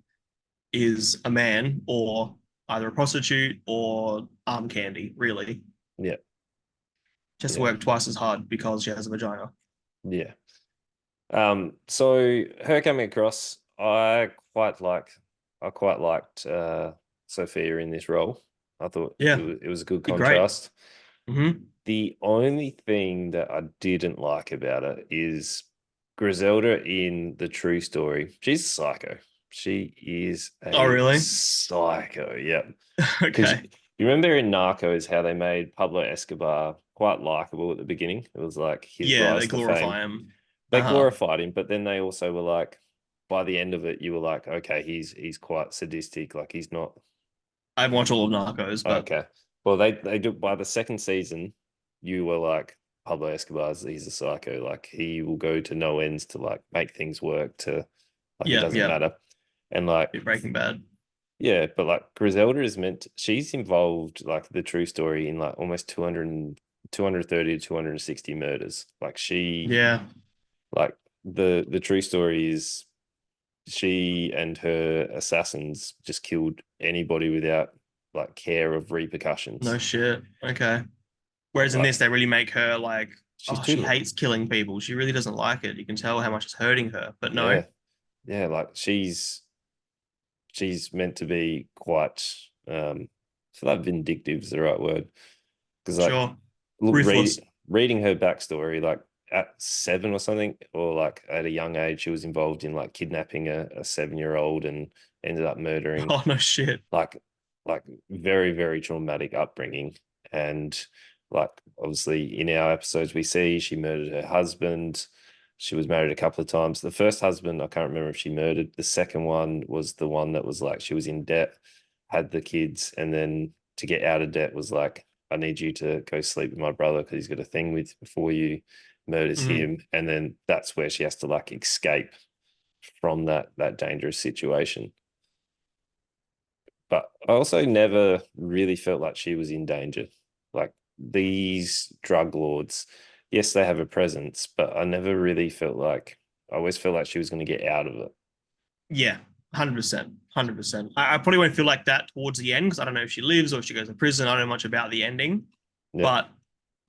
is a man or either a prostitute or arm candy, really. Yeah, Just yeah, work twice as hard because she has a vagina. yeah. So her coming across, I quite liked Sophia in this role. I thought Yeah, it was a good did great. contrast. Hmm. The only thing that I didn't like about it is Griselda in the true story. She's a psycho. She is Oh, a really? psycho. Yeah. Because Okay. you remember in Narcos how they made Pablo Escobar quite likable at the beginning? It was like his Yeah, they rise to fame. glorify him. They Uh-huh. glorified him, but then they also were like, by the end of it, you were like, okay, he's quite sadistic. Like he's not I haven't watched all of Narcos, but okay. Well, they do by the second season, you were like Pablo Escobar's he's a psycho. Like he will go to no ends to like make things work to like it yeah, doesn't yeah. matter. And like Breaking Bad. yeah, but like Griselda is she's involved like the true story in like almost 230 to 260 murders. Like she Yeah, like the true story is she and her assassins just killed anybody without like care of no repercussions. shit. Okay. Whereas in Like this, they really make her like, she's oh, she too hates killing people. She really doesn't like it. You can tell how much it's hurting her. But no, yeah, yeah, like she's meant to be quite I feel like vindictive is the right word. Because like sure. look Ruthless. reading her backstory, like at 7 or something, or like at a young age, she was involved in like kidnapping a 7-year-old and ended up murdering Oh, no shit. like like very traumatic upbringing. And like obviously in our episodes we see she murdered her husband. She was married a couple of times. The first husband I can't remember if she murdered. The second one was the one that was like she was in debt, had the kids, and then to get out of debt was like, I need you to go sleep with my brother because he's got a thing with before you, murders Mhm. him. And then that's where she has to like escape from that dangerous situation. But I also never really felt like she was in danger. Like these drug lords, yes, they have a presence, but I never really felt like I always felt like she was going to get out of it. Yeah, 100%. 100%. I probably won't feel like that towards the end because I don't know if she lives or if she goes to prison. I don't know much about the ending, Yeah, but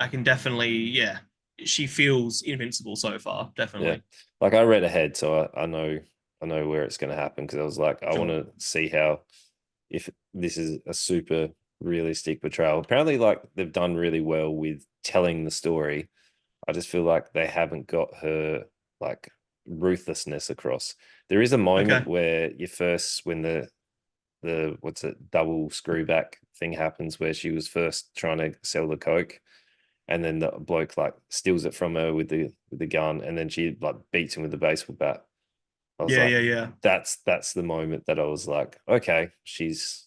I can definitely, yeah, she feels invincible so far. yeah. Definitely. Like I read ahead, so I know where it's going to happen because I was like, I want Sure. to see how if this is a super realistic portrayal. Apparently, like they've done really well with telling the story. I just feel like they haven't got her like ruthlessness across. There is a Okay. moment where you first when the what's it double screw back thing happens where she was first trying to sell the coke and then the bloke like steals it from her with the gun and then she like beats him with the baseball bat. I was Yeah, like, yeah, yeah. that's the moment that I was like, okay, she's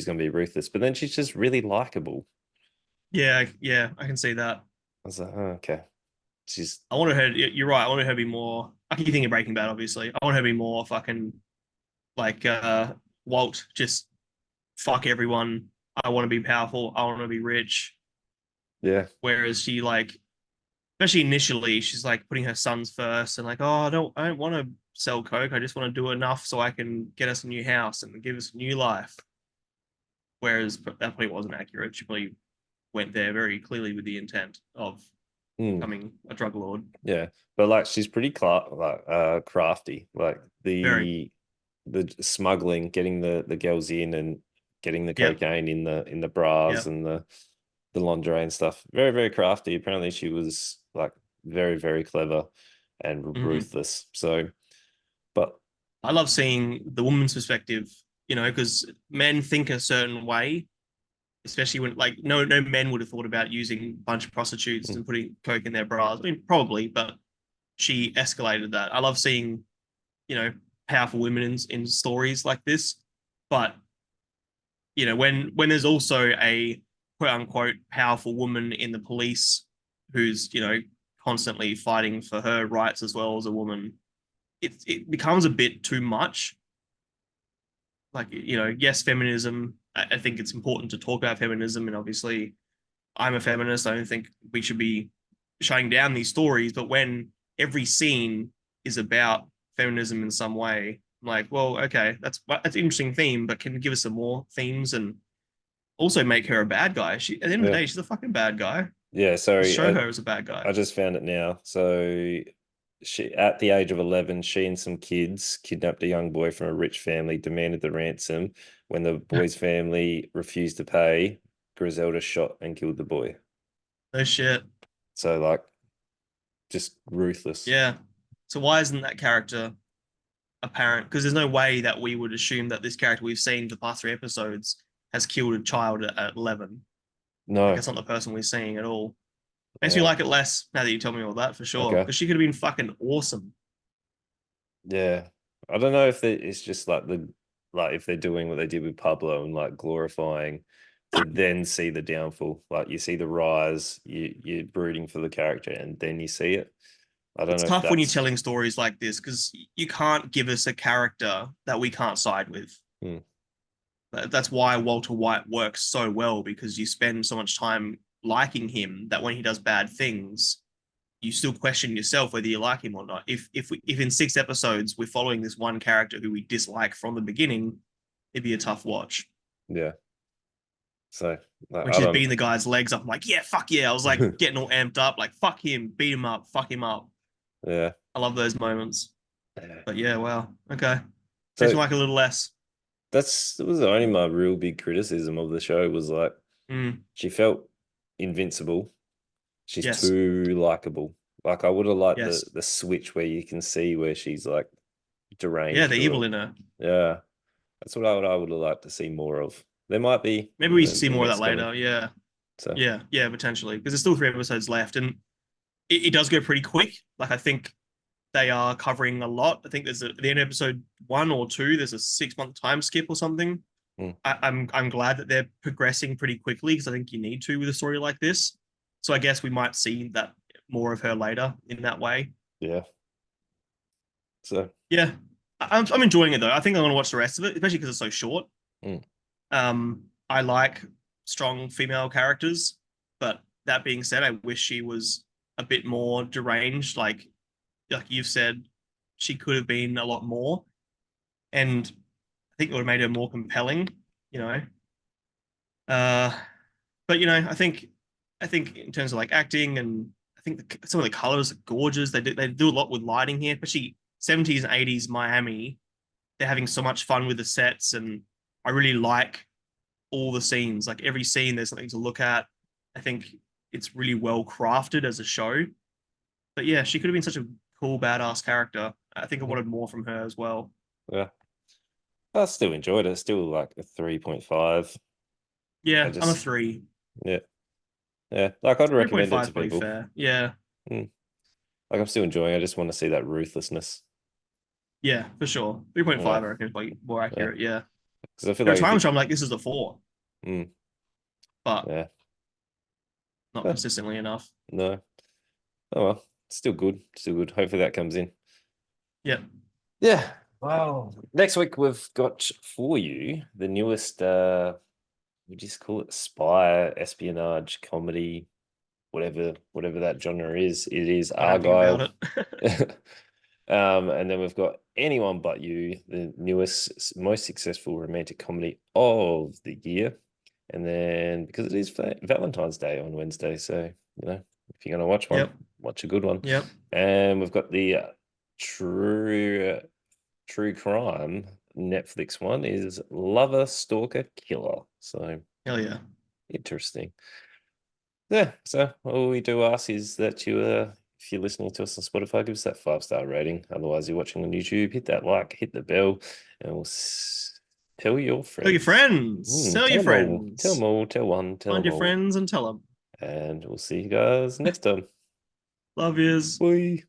gonna be ruthless, but then she's just really likable. Yeah, yeah, I can see that. I was like, oh, okay, she's I wanted her, you're right. I wanted her to be more, I keep thinking Breaking Bad, obviously. I want her to be more fucking like Walt, just fuck everyone. I want to be powerful. I want to be rich. yeah, Whereas she like, especially initially, she's like putting her sons first and like, oh, I don't want to sell coke. I just want to do enough so I can get us a new house and give us a new life. Whereas that probably wasn't accurate. She probably went there very clearly with the intent of Mm, becoming a drug lord. yeah, but like she's pretty crafty. Like Very. the smuggling, getting the girls in and getting the Yep. cocaine in the bras Yep. and the lingerie and stuff. Very, very crafty. Apparently she was like very, very clever and Hmm. ruthless. So, but I love seeing the woman's perspective, because men think a certain way, especially when like no men would have thought about using a bunch of prostitutes mm, and putting coke in their bras. I mean, probably, but she escalated that. I love seeing, you know, powerful women in stories like this. But, when there's also a quote unquote powerful woman in the police who's, constantly fighting for her rights as well as a woman, it becomes a bit too much. Like, yes, feminism. I think it's important to talk about feminism, and obviously, I'm a feminist. I don't think we should be shutting down these stories. But when every scene is about feminism in some way, I'm like, well, okay, that's an interesting theme, but can you give us some more themes and also make her a bad guy? She, at the end of the yeah, day, she's a fucking bad guy. yeah. Just Sorry, show her as a bad I guy. just found it now. So she, at the age of 11, she and some kids kidnapped a young boy from a rich family, demanded the ransom. When the boy's family refused to pay, Griselda shot and killed the boy. No shit. So like, just ruthless. Yeah. So why isn't that character apparent? Because there's no way that we would assume that this character we've seen for the past 3 episodes has killed a child at 11. Like, No. that's not the person we're seeing at all. Makes me Yeah. like it less now that you tell me all that for sure. Okay. Because she could have been fucking awesome. Yeah. I don't know if it's just like like if they're doing what they did with Pablo and like glorifying to then see the downfall. Like you see the rise, you're brooding for the character and then you see it. I don't It's know if tough when you're that's telling stories like this because you can't give us a character that we can't side with. hmm, That's why Walter White works so well because you spend so much time liking him that when he does bad things, you still question yourself whether you like him or not. If in 6 episodes we're following this one character who we dislike from the beginning, it'd be a tough watch. yeah. So like When I she's don't beating the guy's legs up, I'm like, yeah, fuck yeah. I was like getting all amped up, like, fuck him, beat him up, fuck him up. yeah. I love those moments. Yeah. But yeah, wow. Okay. Makes So me like a little less. that was only my real big criticism of the show was like Mm, she felt invincible. She's yes. too likable. Like I would have liked Yes. the switch where you can see where she's like Yeah, deranged the evil or in her. yeah. That's what I would have liked to see more of. There might be Maybe in we see the more of that next coming. later. Yeah. So Yeah. Yeah, potentially. Because there's still 3 episodes left. And it does go pretty quick. Like, I think they are covering a lot. I think there's at the end of episode 1 or 2, there's a 6 month time skip or something. mm, I'm glad that they're progressing pretty quickly because I think you need to with a story like this. So I guess we might see that more of her later in that way. yeah. So Yeah, I'm enjoying it though. I think I'm gonna watch the rest of it, especially because it's so short. mm, I like strong female characters, but that being said, I wish she was a bit more deranged. Like you've said, she could have been a lot more, and I think it would have made her more compelling. You know, uh, but I think in terms of like acting and I think some of the colors are gorgeous. They do a lot with lighting here, especially 70s and 80s Miami. They're having so much fun with the sets, and I really like all the scenes. Like every scene, there's something to look at. I think it's really well crafted as a show. But yeah, she could have been such a cool, badass character. I think I mm, wanted more from her as well. yeah. I still enjoyed it. Still like a 3.5. I Yeah, I'm a just three. yeah. Yeah. Like I'd recommend it 3.5 to is probably people. fair. Yeah, Mm. Like I'm still enjoying it. I just want to see that ruthlessness. yeah, for sure. Yeah. 3.5, I reckon, is probably more Yeah. accurate. Yeah. Because I feel There are like if times you where I'm like, this is a four, mm, but yeah. not Eh, consistently enough. no. Oh well. Still good. Still good. Hopefully that comes in. Yeah. Yeah. Well, next week we've got for you the newest we just call it spy, espionage, comedy, whatever that genre is. It is I don't think about Argyle. it. And then we've got Anyone But You, the newest, most successful romantic comedy of the year. And then because it is Valentine's Day on Wednesday, so if you're gonna watch one, Yep. watch a good one. Yep. And we've got the true crime Netflix one is Lover Stalker Killer. So Hell yeah. interesting. Yeah. So all we do ask is that if you're listening to us on Spotify, give us that 5-star rating. Otherwise, you're watching on YouTube, hit that like, hit the bell, and tell your Tell your friends. friends. Tell Tell your them all. Tell them friends. all. Tell one. Tell Find them your all. friends and tell them. And we'll see you guys next time. Love yous. Bye.